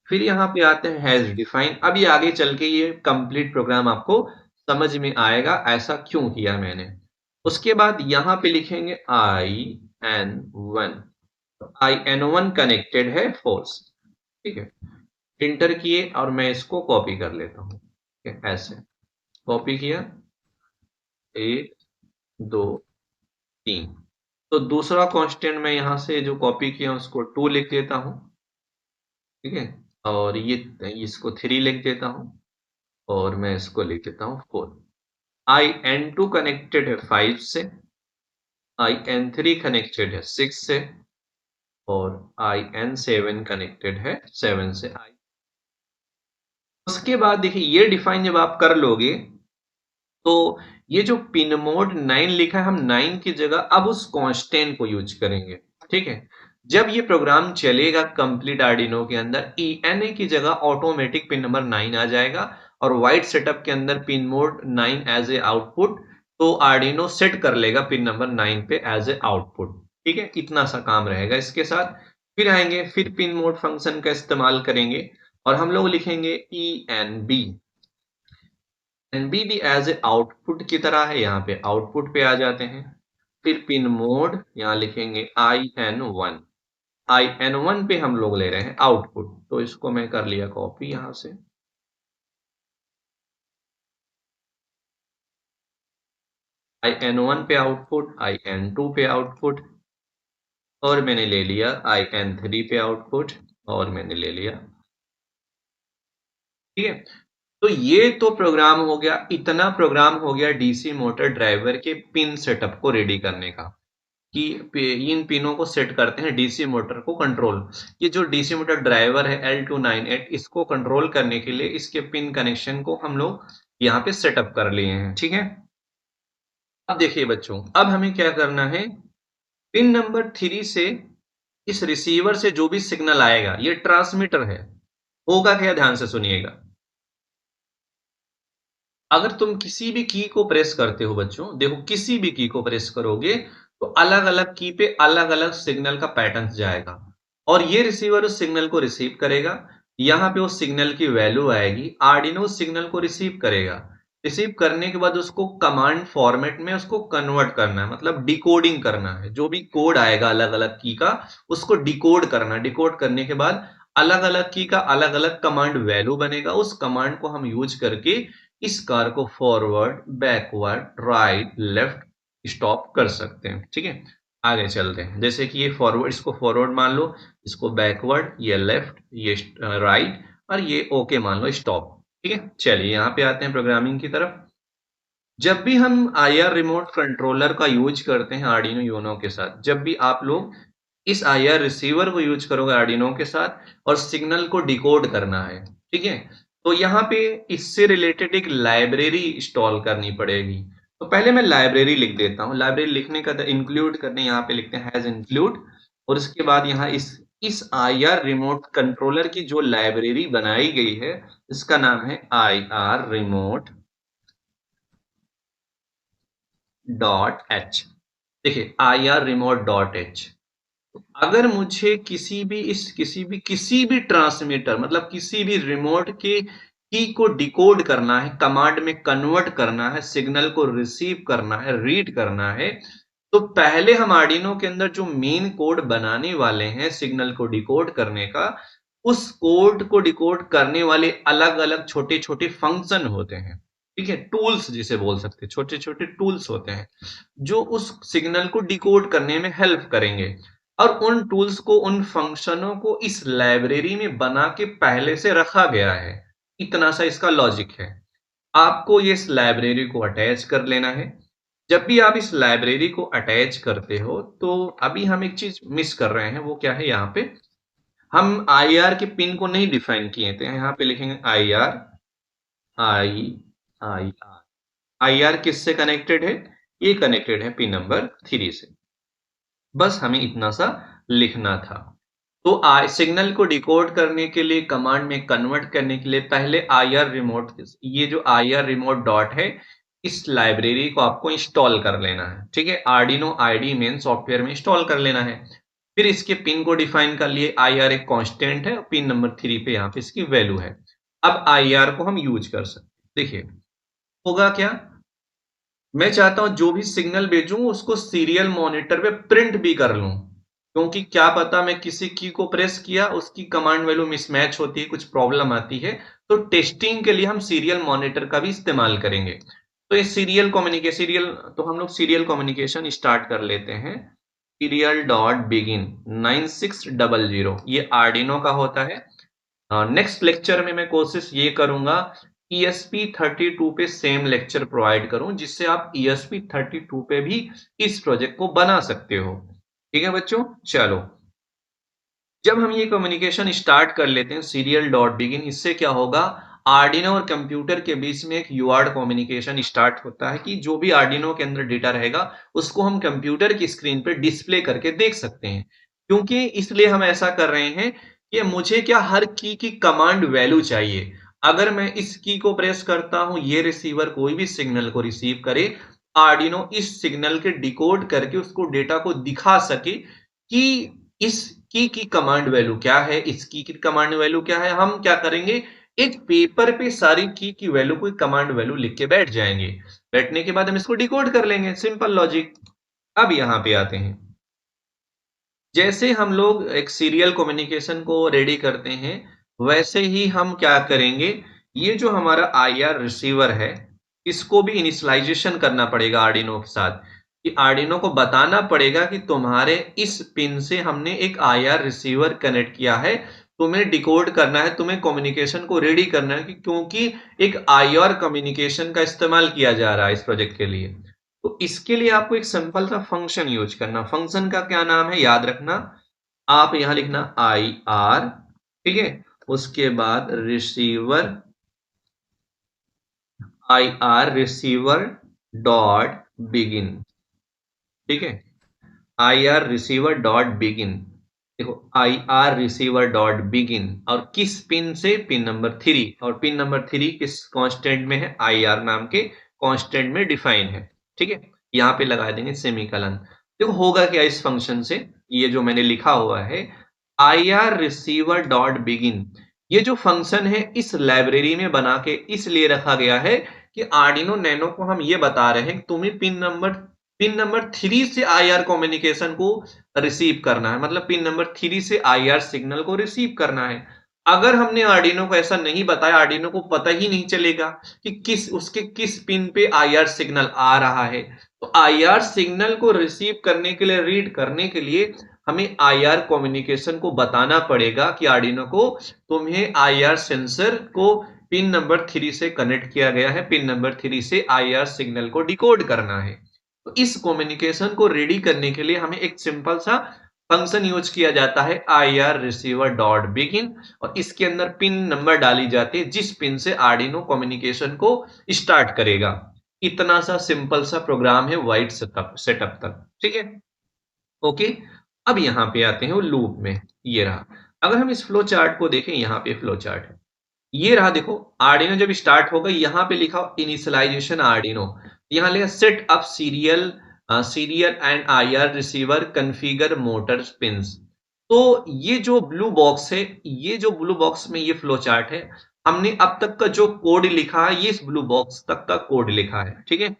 फिर यहाँ पे आते हैं हैज डिफाइन। अब ये आगे चल के ये कंप्लीट प्रोग्राम आपको समझ में आएगा, ऐसा क्यों किया मैंने। उसके बाद यहाँ पे लिखेंगे IN1। तो IN1 कनेक्टेड है फॉल्स। ठीक है, इंटर किए और मैं इसको कॉपी कर लेता हूँ। ठीक है, ऐसे कॉपी किया, 1, 2, 3। तो दूसरा कांस्टेंट मैं यहाँ से जो कॉपी किया उसको 2 लिख देता हूँ। ठीक है, और ये इसको 3 लिख देता हूँ, और मैं इसको लिख देता हूँ 4। IN2 कनेक्टेड है 5 से, IN3 कनेक्टेड है 6 से, और IN7 कनेक्टेड है 7 से। उसके बाद देखिए, ये डिफाइन जब आप कर लोगे, तो ये जो पिन मोड 9 लिखा है, हम 9 की जगह अब उस कांस्टेंट को यूज करेंगे। ठीक है, जब ये प्रोग्राम चलेगा कंप्लीट आर्डिनो के अंदर, ENA की जगह ऑटोमेटिक पिन नंबर 9 आ जाएगा, और वाइट सेटअप के अंदर pin mode 9 as a output. तो आर्डिनो सेट कर लेगा पिन नंबर 9 पे एज ए आउटपुट। ठीक है, इतना सा काम रहेगा इसके साथ। फिर आएंगे, फिर पिन मोड फंक्शन का इस्तेमाल करेंगे, और हम लोग लिखेंगे ENB। Can be as a output की तरह है, यहाँ पे आउटपुट पे आ जाते हैं। फिर पिन मोड यहाँ लिखेंगे IN1। IN1 पे हम लोग ले रहे हैं आउटपुट, तो इसको मैं कर लिया कॉपी यहाँ से। IN1 पे आउटपुट, IN2 पे आउटपुट, और मैंने ले लिया IN3 पे आउटपुट, और मैंने ले लिया। ठीक है, तो ये तो प्रोग्राम हो गया, इतना प्रोग्राम हो गया डीसी मोटर ड्राइवर के पिन सेटअप को रेडी करने का, कि इन पिनों को सेट करते हैं डीसी मोटर को कंट्रोल। ये जो डीसी मोटर ड्राइवर है L298, इसको कंट्रोल करने के लिए इसके पिन कनेक्शन को हम लोग यहाँ पे सेटअप कर लिए हैं। ठीक है, अब देखिए बच्चों, अब हमें क्या करना है, पिन नंबर 3 से इस रिसीवर से जो भी सिग्नल आएगा, ये ट्रांसमीटर है, होगा क्या, ध्यान से सुनिएगा। अगर तुम किसी भी की को प्रेस करते हो बच्चों, देखो किसी भी की को प्रेस करोगे तो अलग अलग की पे अलग अलग सिग्नल का पैटर्न जाएगा, और ये रिसीवर उस सिग्नल को रिसीव करेगा। यहाँ पे उस सिग्नल की वैल्यू आएगी, आर्डिनो उस सिग्नल को रिसीव करेगा। रिसीव करने के बाद उसको कमांड फॉर्मेट में उसको कन्वर्ट करना है, मतलब डिकोडिंग करना है। जो भी कोड आएगा अलग अलग की का, उसको डिकोड करना। डिकोड करने के बाद अलग अलग की का अलग अलग कमांड वैल्यू बनेगा। उस कमांड को हम यूज करके इस कार को forward, backward, right, left, stop कर सकते हैं। ठीक है, आगे चलते हैं। जैसे कि ये फॉरवर्ड, इसको फॉरवर्ड मान लो, इसको बैकवर्ड, ये लेफ्ट, ये राइट, और ये ओके मान लो, स्टॉप। ठीक है, चलिए यहाँ पे आते हैं प्रोग्रामिंग की तरफ। जब भी हम आईआर रिमोट कंट्रोलर का यूज करते हैं आर्डिनो यूनो के साथ, जब भी आप लोग इस आईआर रिसीवर को यूज करोगे आर्डिनो के साथ और सिग्नल को डिकोड करना है, ठीक है, तो यहाँ पे इससे रिलेटेड एक लाइब्रेरी इंस्टॉल करनी पड़ेगी। तो पहले मैं लाइब्रेरी लिख देता हूँ। लाइब्रेरी लिखने का इंक्लूड करने यहाँ पे लिखते हैं हैज इंक्लूड, और इसके बाद यहाँ इस आईआर रिमोट कंट्रोलर की जो लाइब्रेरी बनाई गई है, इसका नाम है IR रिमोट .h। देखिए IR रिमोट .h। अगर मुझे किसी भी ट्रांसमीटर, मतलब किसी भी रिमोट के की को डिकोड करना है, कमांड में कन्वर्ट करना है, सिग्नल को रिसीव करना है, रीड करना है, तो पहले हम आर्डिनो के अंदर जो मेन कोड बनाने वाले हैं सिग्नल को डिकोड करने का, उस कोड को डिकोड करने वाले अलग अलग छोटे छोटे फंक्शन होते हैं। ठीक है, टूल्स जिसे बोल सकते हैं, छोटे छोटे टूल्स होते हैं जो उस सिग्नल को डिकोड करने में हेल्प करेंगे। और उन टूल्स को, उन फंक्शनों को इस लाइब्रेरी में बना के पहले से रखा गया है। इतना सा इसका लॉजिक है। आपको ये इस लाइब्रेरी को अटैच कर लेना है। जब भी आप इस लाइब्रेरी को अटैच करते हो, तो अभी हम एक चीज मिस कर रहे हैं, वो क्या है, यहाँ पे हम IR के पिन को नहीं डिफाइन किए थे। यहाँ पे लिखेंगे IR, IR किससे कनेक्टेड है, ये कनेक्टेड है पिन नंबर 3 से। बस हमें इतना सा लिखना था। तो सिग्नल को डिकोड करने के लिए, कमांड में कन्वर्ट करने के लिए पहले IR रिमोट, ये जो IR रिमोट डॉट है, इस लाइब्रेरी को आपको इंस्टॉल कर लेना है। ठीक है, आर्डिनो आईडी मेन सॉफ्टवेयर में इंस्टॉल कर लेना है। फिर इसके पिन को डिफाइन कर लिए। IR एक कांस्टेंट है, पिन नंबर 3 पे यहाँ पे इसकी वैल्यू है। अब IR को हम यूज कर सकते हैं। देखिए होगा क्या, मैं चाहता हूं जो भी सिग्नल भेजूं उसको सीरियल मॉनिटर पे प्रिंट भी कर लूं, क्योंकि क्या पता मैं किसी की को प्रेस किया, उसकी कमांड वैल्यू मिसमैच होती है, कुछ प्रॉब्लम आती है, तो टेस्टिंग के लिए हम सीरियल मॉनिटर का भी इस्तेमाल करेंगे। तो ये सीरियल, तो हम लोग सीरियल कम्युनिकेशन स्टार्ट कर लेते हैं। सीरियल डॉट बिगिन 9600, ये आर्डिनो का होता है। नेक्स्ट लेक्चर में मैं कोशिश ये करूंगा ESP32 पे सेम लेक्चर प्रोवाइड करूं, जिससे आप ESP32 पे भी इस प्रोजेक्ट को बना सकते हो। ठीक है बच्चों, चलो जब हम ये कम्युनिकेशन स्टार्ट कर लेते हैं सीरियल डॉट बिगिन, इससे क्या होगा, आर्डिनो और कंप्यूटर के बीच में एक यूआरट कम्युनिकेशन स्टार्ट होता है, कि जो भी आर्डिनो के अंदर डेटा रहेगा उसको हम कंप्यूटर की स्क्रीन पर डिस्प्ले करके देख सकते हैं। क्योंकि इसलिए हम ऐसा कर रहे हैं कि मुझे क्या, हर की कमांड वैल्यू चाहिए। अगर मैं इस की को प्रेस करता हूं, ये रिसीवर कोई भी सिग्नल को रिसीव करे, आर्डिनो इस सिग्नल के डिकोड करके उसको डेटा को दिखा सके कि इस की कमांड वैल्यू क्या है, इस की कमांड वैल्यू क्या है। हम क्या करेंगे, एक पेपर पे सारी की वैल्यू कोई कमांड वैल्यू लिख के बैठ जाएंगे। बैठने के बाद हम इसको डिकोड कर लेंगे, सिंपल लॉजिक। अब यहां पे आते हैं, जैसे हम लोग एक सीरियल कम्युनिकेशन को रेडी करते हैं, वैसे ही हम क्या करेंगे, ये जो हमारा आईआर रिसीवर है, इसको भी इनिशियलाइजेशन करना पड़ेगा आर्डिनो के साथ, कि आर्डिनो को बताना पड़ेगा कि तुम्हारे इस पिन से हमने एक आईआर रिसीवर कनेक्ट किया है, तुम्हें डिकोड करना है, तुम्हें कम्युनिकेशन को रेडी करना है, क्योंकि एक आईआर कम्युनिकेशन का इस्तेमाल किया जा रहा है इस प्रोजेक्ट के लिए। तो इसके लिए आपको एक सिंपल सा फंक्शन यूज करना। फंक्शन का क्या नाम है याद रखना, आप यहां लिखना आई आर, ठीक है, उसके बाद receiver, I R receiver dot begin, ठीक है, I R receiver dot begin. देखो I R receiver dot begin, और किस पिन से, पिन नंबर 3, और पिन नंबर 3 किस कांस्टेंट में है, आई आर नाम के कांस्टेंट में डिफाइन है, ठीक है। यहां पे लगा देंगे सेमीकलन। देखो होगा क्या इस फंक्शन से, ये जो मैंने लिखा हुआ है I R receiver dot begin, ये जो फंक्शन है इस लाइब्रेरी में बना के इसलिए रखा गया है कि आर्डिनो नैनो को हम ये बता रहे हैं कि तुम्हें पिन नंबर 3 से आईआर कम्युनिकेशन को रिसीव करना है, मतलब पिन नंबर 3 से आईआर सिग्नल को रिसीव करना है। अगर हमने आर्डिनो को ऐसा नहीं बताया, आर्डिनो को पता ही नहीं चलेगा कि उसके किस पिन पे आईआर सिग्नल आ रहा है। तो आईआर सिग्नल को रिसीव करने के लिए, रीड करने के लिए हमें आईआर कम्युनिकेशन को बताना पड़ेगा कि आर्डिनो को तुम्हें आईआर सेंसर को पिन नंबर 3 से कनेक्ट किया गया है, पिन नंबर 3 से आईआर सिग्नल को डिकोड करना है। तो इस कम्युनिकेशन को रेडी करने के लिए हमें एक सिंपल सा फंक्शन यूज किया जाता है I R receiver dot begin, और इसके अंदर पिन नंबर डाली जाती है जिस पिन से आर्डिनो कम्युनिकेशन को स्टार्ट करेगा। इतना सा सिंपल सा प्रोग्राम है वाइड सेटअप तक, ठीक है, ओके। अब यहां पे आते हैं वो लूप में, ये रहा। अगर हम इस फ्लो चार्ट को देखें, यहाँ पे फ्लो चार्ट है, ये रहा। देखो आर्डिनो जब स्टार्ट होगा, यहाँ पे लिखा इनिशियलाइजेशन आर्डिनो, यहाँ लिखा set up serial and IR receiver configure motor pins. तो ये जो ब्लू बॉक्स है, ये जो ब्लू बॉक्स में ये फ्लो चार्ट है, हमने अब तक का जो कोड लिखा है ये इस ब्लू बॉक्स तक का कोड लिखा है, ठीक है।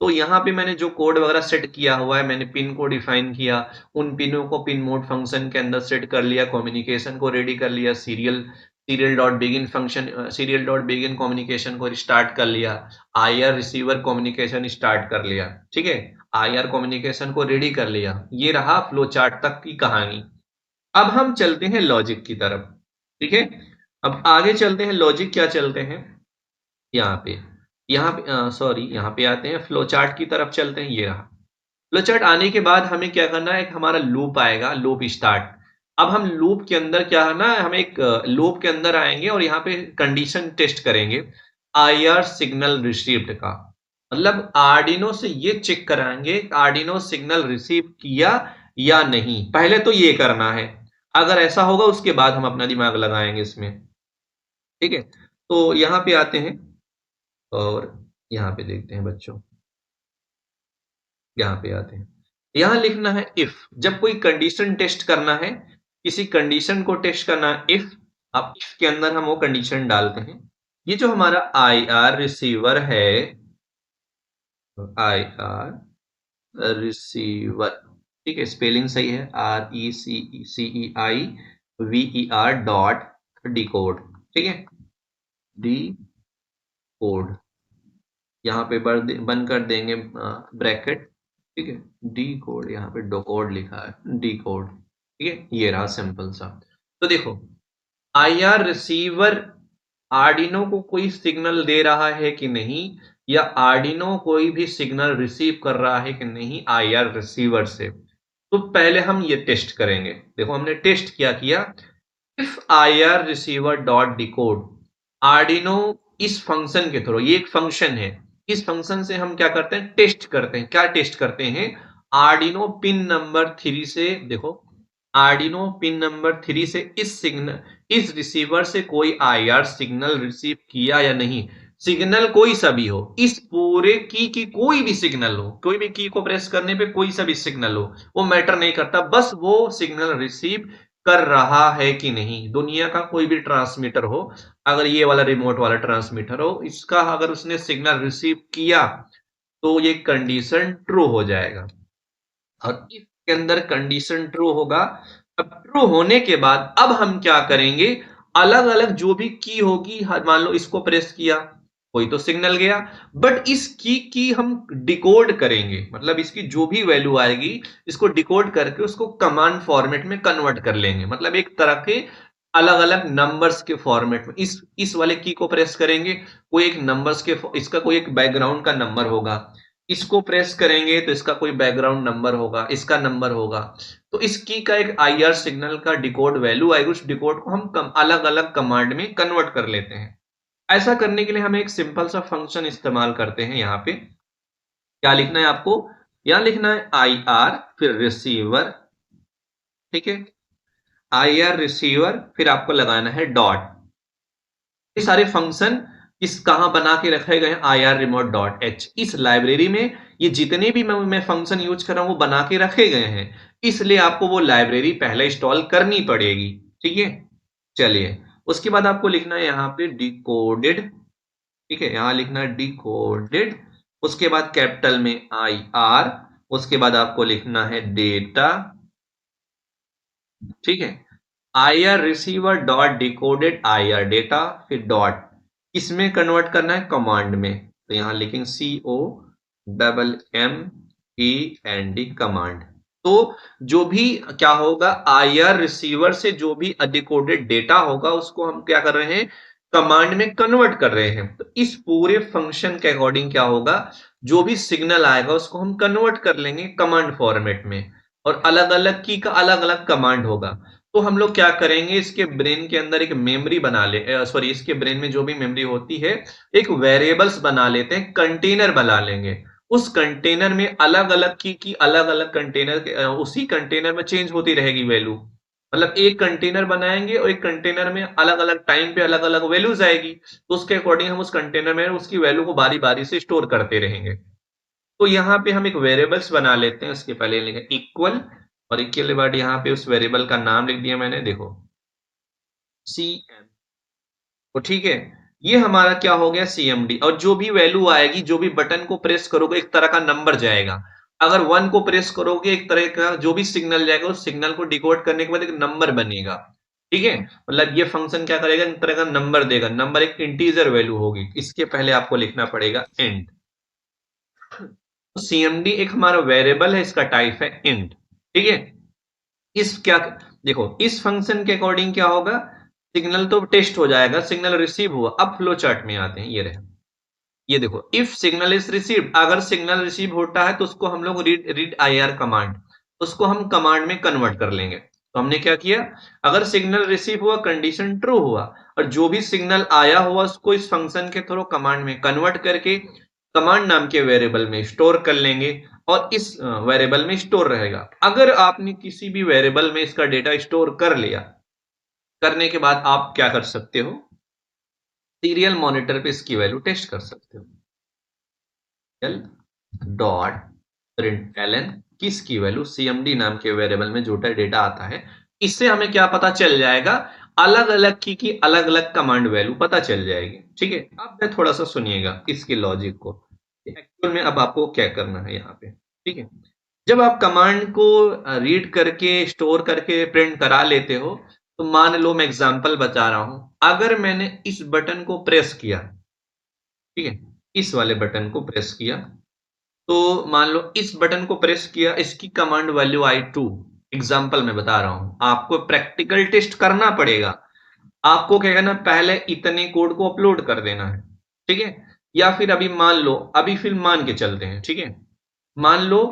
तो यहाँ पे मैंने जो कोड वगैरह सेट किया हुआ है, मैंने पिन को डिफाइन किया, उन पिनों को पिन मोड फंक्शन के अंदर सेट कर लिया, कम्युनिकेशन को रेडी कर लिया, serial dot begin function, serial dot begin communication को स्टार्ट कर लिया, आईआर रिसीवर कम्युनिकेशन स्टार्ट कर लिया, ठीक है, आईआर कम्युनिकेशन को रेडी कर लिया। ये रहा फ्लो चार्ट तक की कहानी। अब हम चलते हैं लॉजिक की तरफ, ठीक है। अब आगे चलते हैं, लॉजिक क्या चलते हैं, यहाँ पे सॉरी, यहाँ पे आते हैं फ्लो चार्ट की तरफ चलते हैं। ये रहा फ्लो चार्ट। आने के बाद हमें क्या करना है, एक हमारा लूप आएगा, लूप स्टार्ट। अब हम लूप के अंदर क्या है ना, हम एक लूप के अंदर आएंगे और यहाँ पे कंडीशन टेस्ट करेंगे आईआर सिग्नल रिसीव्ड का, मतलब आर्डिनो से ये चेक कराएंगे आर्डिनो सिग्नल रिसीव किया या नहीं, पहले तो ये करना है। अगर ऐसा होगा उसके बाद हम अपना दिमाग लगाएंगे इसमें, ठीक है। तो यहाँ पे आते हैं और यहाँ पे देखते हैं बच्चों, यहाँ पे आते हैं, यहाँ लिखना है इफ। जब कोई कंडीशन टेस्ट करना है, किसी कंडीशन को टेस्ट करना है, इफ। अब इफ के अंदर हम वो कंडीशन डालते हैं। ये जो हमारा आई आर रिसीवर है, आई आर रिसीवर, ठीक है, स्पेलिंग सही है, RECEIVER डॉट डिकोड, ठीक है, डी कोड, यहाँ पे बंद कर देंगे ब्रैकेट, ठीक है, डी कोड, यहाँ पे डो कोड लिखा है, डी कोड, ठीक है। ये रहा सिंपल सा। तो देखो आईआर रिसीवर आर्डिनो को कोई सिग्नल दे रहा है कि नहीं, या आर्डिनो कोई भी सिग्नल रिसीव कर रहा है कि नहीं आईआर रिसीवर से, तो पहले हम ये टेस्ट करेंगे। देखो हमने टेस्ट क्या किया, if IR receiver dot decode, Arduino इस फंक्शन के थ्रू, ये एक फंक्शन है, इस फंक्शन से हम क्या करते हैं, टेस्ट करते हैं। क्या टेस्ट करते हैं, आर्डिनो पिन नंबर 3 से, देखो आर्डिनो पिन नंबर 3 से इस रिसीवर से कोई आईआर सिग्नल रिसीव किया या नहीं। सिग्नल कोई सा भी हो, इस पूरे की कोई भी सिग्नल हो, कोई भी की को प्रेस करने पे कोई सा भी सिग्नल हो, वो मैटर नहीं करता, बस वो सिग्नल रिसीव कर रहा है कि नहीं। दुनिया का कोई भी ट्रांसमीटर हो, अगर ये वाला रिमोट वाला ट्रांसमीटर हो, इसका अगर उसने सिग्नल रिसीव किया तो ये कंडीशन ट्रू हो जाएगा। और इसके अंदर कंडीशन ट्रू होगा। अब ट्रू होने के बाद अब हम क्या करेंगे, अलग अलग जो भी की होगी, मान लो इसको प्रेस किया, कोई तो सिग्नल गया, बट इस की हम डिकोड करेंगे, मतलब इसकी जो भी वैल्यू आएगी इसको डिकोड करके उसको कमांड फॉर्मेट में कन्वर्ट कर लेंगे, मतलब एक तरह के अलग अलग नंबर्स के फॉर्मेट में। इस वाले की को प्रेस करेंगे, कोई एक नंबर्स के, इसका कोई एक बैकग्राउंड का नंबर होगा, इसको प्रेस करेंगे तो इसका कोई बैकग्राउंड नंबर होगा, इसका नंबर होगा। तो इस की का एक आईआर सिग्नल का डिकोड वैल्यू आएगी, उस डिकोड को हम अलग अलग कमांड में कन्वर्ट कर लेते हैं। ऐसा करने के लिए हम एक सिंपल सा फंक्शन इस्तेमाल करते हैं। यहाँ पे क्या लिखना है आपको, यहां लिखना है आई आर फिर रिसीवर, ठीक है, आई आर रिसीवर, फिर आपको लगाना है डॉट। ये सारे फंक्शन इस कहां बना के रखे गए हैं, I R remote dot H, इस लाइब्रेरी में ये जितने भी मैं फंक्शन यूज कर रहा हूं वो बना के रखे गए हैं, इसलिए आपको वो लाइब्रेरी पहले इंस्टॉल करनी पड़ेगी। ठीक है, चलिए उसके बाद आपको लिखना है यहाँ पे डिकोडेड, ठीक है, यहां लिखना है डिकोडेड, उसके बाद कैपिटल में आई आर, उसके बाद आपको लिखना है डेटा, ठीक है, I R receiver dot decoded I R data, फिर डॉट, इसमें कन्वर्ट करना है कमांड में, तो यहां लिखेंगे COMMAND कमांड। तो जो भी क्या होगा, आई आर रिसीवर से जो भी डिकोडेड डेटा होगा उसको हम क्या कर रहे हैं, कमांड में कन्वर्ट कर रहे हैं। तो इस पूरे फंक्शन के अकॉर्डिंग क्या होगा, जो भी सिग्नल आएगा उसको हम कन्वर्ट कर लेंगे कमांड फॉर्मेट में, और अलग अलग की का अलग अलग कमांड होगा। तो हम लोग क्या करेंगे, इसके ब्रेन के अंदर एक मेमोरी बना ले, सॉरी इसके ब्रेन में जो भी मेमोरी होती है एक वेरिएबल्स बना लेते हैं, कंटेनर बना लेंगे। उस कंटेनर में अलग अलग की अलग अलग कंटेनर के उसी कंटेनर में चेंज होती रहेगी वैल्यू, मतलब एक कंटेनर बनाएंगे और एक कंटेनर में अलग अलग टाइम पे अलग अलग वैल्यूज आएगी, तो उसके अकॉर्डिंग हम उस कंटेनर में उसकी वैल्यू को बारी बारी से स्टोर करते रहेंगे। तो यहाँ पे हम एक वेरिएबल्स बना लेते हैं, उसके पहले लिखें इक्वल, और इक्वल के बाद यहाँ पे उस वेरिएबल का नाम लिख दिया मैंने, देखो CM, तो ठीक है, ये हमारा क्या हो गया CMD। और जो भी वैल्यू आएगी, जो भी बटन को प्रेस करोगे एक तरह का नंबर जाएगा, अगर 1 को प्रेस करोगे एक तरह का जो भी सिग्नल जाएगा उस सिग्नल को डिकोड करने के बाद एक नंबर बनेगा। ठीक है, मतलब ये फंक्शन क्या करेगा, एक तरह का नंबर देगा, नंबर एक इंटीजर वैल्यू होगी, इसके पहले आपको लिखना पड़ेगा इंट। CMD एक हमारा वेरिएबल है, इसका टाइप है इंट, ठीक है। इस क्या, देखो इस फंक्शन के अकॉर्डिंग क्या होगा, सिग्नल तो टेस्ट हो जाएगा, सिग्नल रिसीव हुआ। अब फ्लो चार्ट में आते हैं, ये रहे, ये देखो इफ सिग्नल इज रिसीव्ड, अगर सिग्नल रिसीव होता है तो उसको हम लोग रीड आई आर कमांड, उसको हम कमांड में कन्वर्ट कर लेंगे। तो हमने क्या किया, अगर सिग्नल रिसीव हुआ कंडीशन ट्रू हुआ, और जो भी सिग्नल आया हुआ उसको इस फंक्शन के थ्रू कमांड में कन्वर्ट करके कमांड नाम के वेरिएबल में स्टोर कर लेंगे, और इस वेरिएबल में स्टोर रहेगा। अगर आपने किसी भी वेरिएबल में इसका डेटा स्टोर कर लिया, करने के बाद आप क्या कर सकते हो, सीरियल मॉनिटर पे इसकी वैल्यू टेस्ट कर सकते हो। चल डॉट प्रिंट एलन, किसकी वैल्यू, CMD नाम के वेरिएबल में जो डेटा आता है, इससे हमें क्या पता चल जाएगा, अलग अलग की अलग अलग कमांड वैल्यू पता चल जाएगी। ठीक है, अब मैं थोड़ा सा सुनिएगा इसके लॉजिक को, एक्चुअल में अब आपको क्या करना है यहाँ पे। ठीक है, जब आप कमांड को रीड करके स्टोर करके प्रिंट करा लेते हो, तो मान लो मैं एग्जांपल बता रहा हूं, अगर मैंने इस बटन को प्रेस किया, ठीक है, इस वाले बटन को प्रेस किया, तो मान लो इस बटन को प्रेस किया, इसकी कमांड वैल्यू आई 2, एग्जाम्पल में बता रहा हूं, आपको प्रैक्टिकल टेस्ट करना पड़ेगा। आपको क्या करना, पहले इतने कोड को अपलोड कर देना है, ठीक है, या फिर अभी मान लो, अभी फिर मान के चलते हैं, ठीक है, मान लो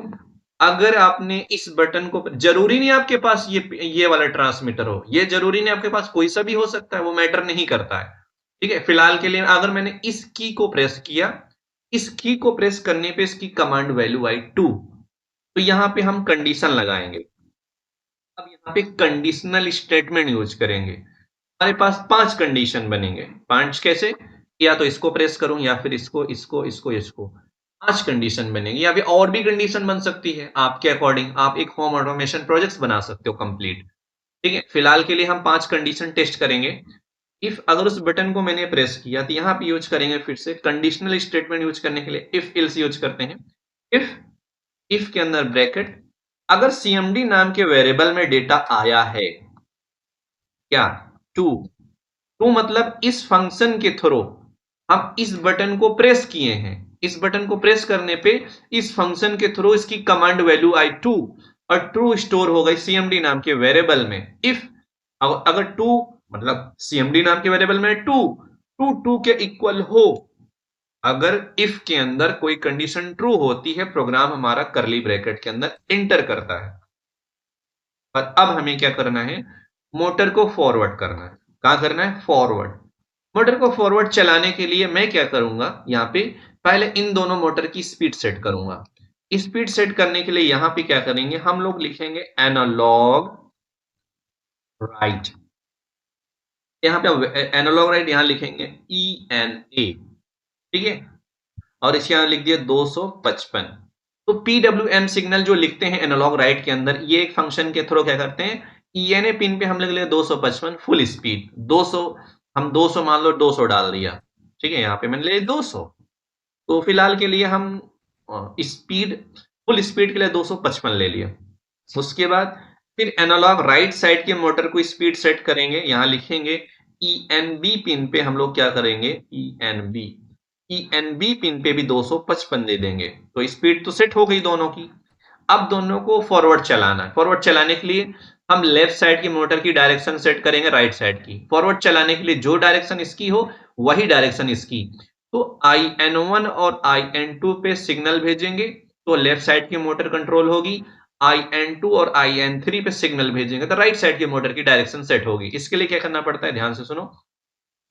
अगर आपने इस बटन को, जरूरी नहीं आपके पास ये वाला ट्रांसमीटर हो, ये जरूरी नहीं, आपके पास कोई सा भी हो सकता है, वो मैटर नहीं करता है। ठीक है, फिलहाल के लिए अगर मैंने इस की को प्रेस किया, इस की को प्रेस करने पे इसकी कमांड वैल्यू आई 2, तो यहां पे हम कंडीशन लगाएंगे। अब यहाँ पे कंडीशनल स्टेटमेंट यूज करेंगे, हमारे पास 5 कंडीशन बनेंगे। 5 कैसे, या तो इसको प्रेस करूं, या फिर इसको इसको इसको इसको, 5 कंडीशन बनेंगे, या फिर और भी कंडीशन बन सकती है आपके अकॉर्डिंग। आप एक होम ऑटोमेशन प्रोजेक्ट बना सकते हो कंप्लीट। ठीक है, फिलहाल के लिए हम 5 कंडीशन टेस्ट करेंगे। इफ अगर उस बटन को मैंने प्रेस किया तो यहाँ पे यूज करेंगे फिर से कंडीशनल स्टेटमेंट यूज करने के लिए इफ एल्स यूज करते हैं। इफ के अंदर ब्रैकेट, अगर सीएमडी नाम के वेरिएबल में डेटा आया है, क्या, टू, टू मतलब इस फंक्शन के थ्रू हम इस बटन को प्रेस किए हैं, इस बटन को प्रेस करने पे इस फंक्शन के थ्रू इसकी कमांड वैल्यू आई टू, और ट्रू स्टोर हो गई सीएमडी नाम के वेरिएबल में। इफ अगर टू मतलब सीएमडी नाम के वेरिएबल में टू, टू टू के इक्वल हो, अगर इफ के अंदर कोई कंडीशन ट्रू होती है, प्रोग्राम हमारा करली ब्रैकेट के अंदर एंटर करता है। और अब हमें क्या करना है, मोटर को फॉरवर्ड करना है। कहां करना है, फॉरवर्ड। मोटर को फॉरवर्ड चलाने के लिए मैं क्या करूंगा, यहाँ पे पहले इन दोनों मोटर की स्पीड सेट करूंगा। स्पीड सेट करने के लिए यहाँ पे क्या करेंगे, हम लोग लिखेंगे एनालॉग राइट। यहाँ पे एनालॉग राइट यहाँ लिखेंगे ENA, ठीक है, और इसे यहां लिख दिया 255। तो PWM सिग्नल जो लिखते हैं एनालॉग राइट के अंदर, ये एक फंक्शन के थ्रू क्या करते हैं, ENA पिन पे हम लिख ले 255 फुल स्पीड 200, हम 200 मान लो 200 डाल दिया, ठीक है, यहाँ पे मैंने ले 200। तो फिलहाल के लिए हम स्पीड, फुल स्पीड के लिए 255 ले लिया। उसके बाद फिर एनालॉग राइट साइड के मोटर को स्पीड सेट करेंगे, यहां लिखेंगे ENB पिन पे हम लोग क्या करेंगे, ENB पिन पे भी 255 दे देंगे। तो स्पीड तो सेट हो गई दोनों की। अब दोनों को फॉरवर्ड चलाना है। फॉरवर्ड चलाने के लिए हम लेफ्ट साइड की मोटर की डायरेक्शन सेट करेंगे राइट साइड की। फॉरवर्ड चलाने के लिए जो डायरेक्शन इसकी हो वही डायरेक्शन इसकी। तो IN1 और IN2 पे सिग्नल भेजेंगे तो लेफ्ट साइड की मोटर कंट्रोल होगी, IN2 और IN3 पे सिग्नल भेजेंगे तो राइट साइड की मोटर की डायरेक्शन सेट होगी। इसके लिए क्या करना पड़ता है, ध्यान से सुनो।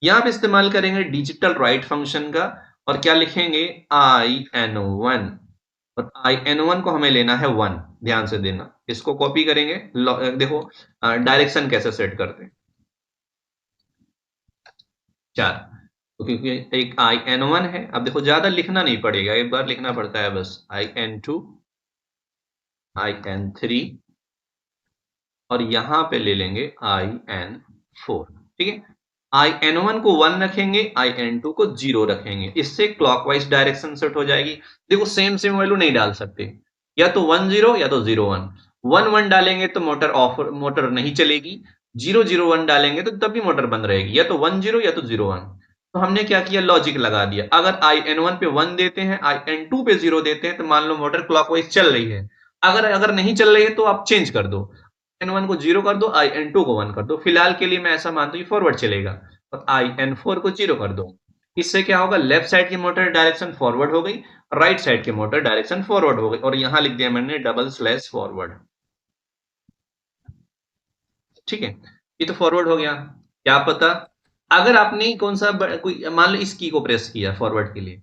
यहां पे इस्तेमाल करेंगे डिजिटल राइट फंक्शन का, और क्या लिखेंगे, IN1, और IN1 को हमें लेना है 1। ध्यान से देना, इसको कॉपी करेंगे। देखो डायरेक्शन कैसे सेट करते हैं, 4। तो क्योंकि एक IN1 है, अब देखो ज्यादा लिखना नहीं पड़ेगा, एक बार लिखना पड़ता है बस, IN2, IN3, और यहां पे ले लेंगे IN4, ठीक है। IN1 को 1 रखेंगे, IN2 को 0 रखेंगे, इससे क्लॉकवाइज डायरेक्शन सेट हो जाएगी। देखो सेम सेम वैल्यू नहीं डाल सकते, या तो 1 0 या तो 0 1। 1 1 डालेंगे तो मोटर ऑफ, मोटर नहीं चलेगी। 0 0 1 डालेंगे तो तब भी मोटर बंद रहेगी, या तो 1 0 या तो 0 1। तो हमने क्या किया, लॉजिक लगा दिया। अगर IN1 पे 1 देते हैं, IN2 पे 0 देते हैं, तो मान लो मोटर क्लॉकवाइज चल रही है। अगर अगर नहीं चल रही है तो आप चेंज कर दो, IN1 को 0 कर दो, IN2 को 1 कर दो। फिलहाल के लिए मैं ऐसा मानता हूँ फॉरवर्ड चलेगा, और IN4 को 0 कर दो। इससे क्या होगा, लेफ्ट साइड की मोटर डायरेक्शन फॉरवर्ड हो गई, राइट साइड की मोटर डायरेक्शन फॉरवर्ड हो गई, और यहां लिख दिया मैंने /फॉरवर्ड, ठीक है। ये तो फॉरवर्ड हो गया। क्या पता अगर आपने कौन सा कोई मान लो इस की को प्रेस किया फॉरवर्ड के लिए,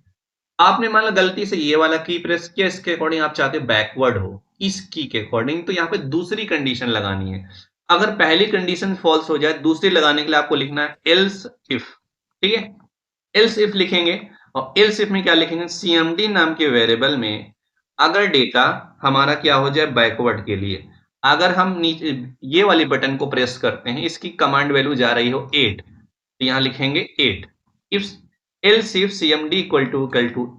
आपने मान लो गलती से ये वाला की प्रेस किया, इसके अकॉर्डिंग आप चाहते हो बैकवर्ड हो इस की के अकॉर्डिंग, तो यहाँ पे दूसरी कंडीशन लगानी है। अगर पहली कंडीशन फॉल्स हो जाए, दूसरी लगाने के लिए आपको लिखना है एल्स इफ, ठीक है। एल्स इफ लिखेंगे, और एल्स इफ में क्या लिखेंगे, सीएमडी नाम के वेरिएबल में अगर डेटा हमारा क्या हो जाए बैकवर्ड के लिए, अगर हम नीचे ये वाली बटन को प्रेस करते हैं, इसकी कमांड वैल्यू जा रही हो 8, तो यहां लिखेंगे 8। If else if CMD equal to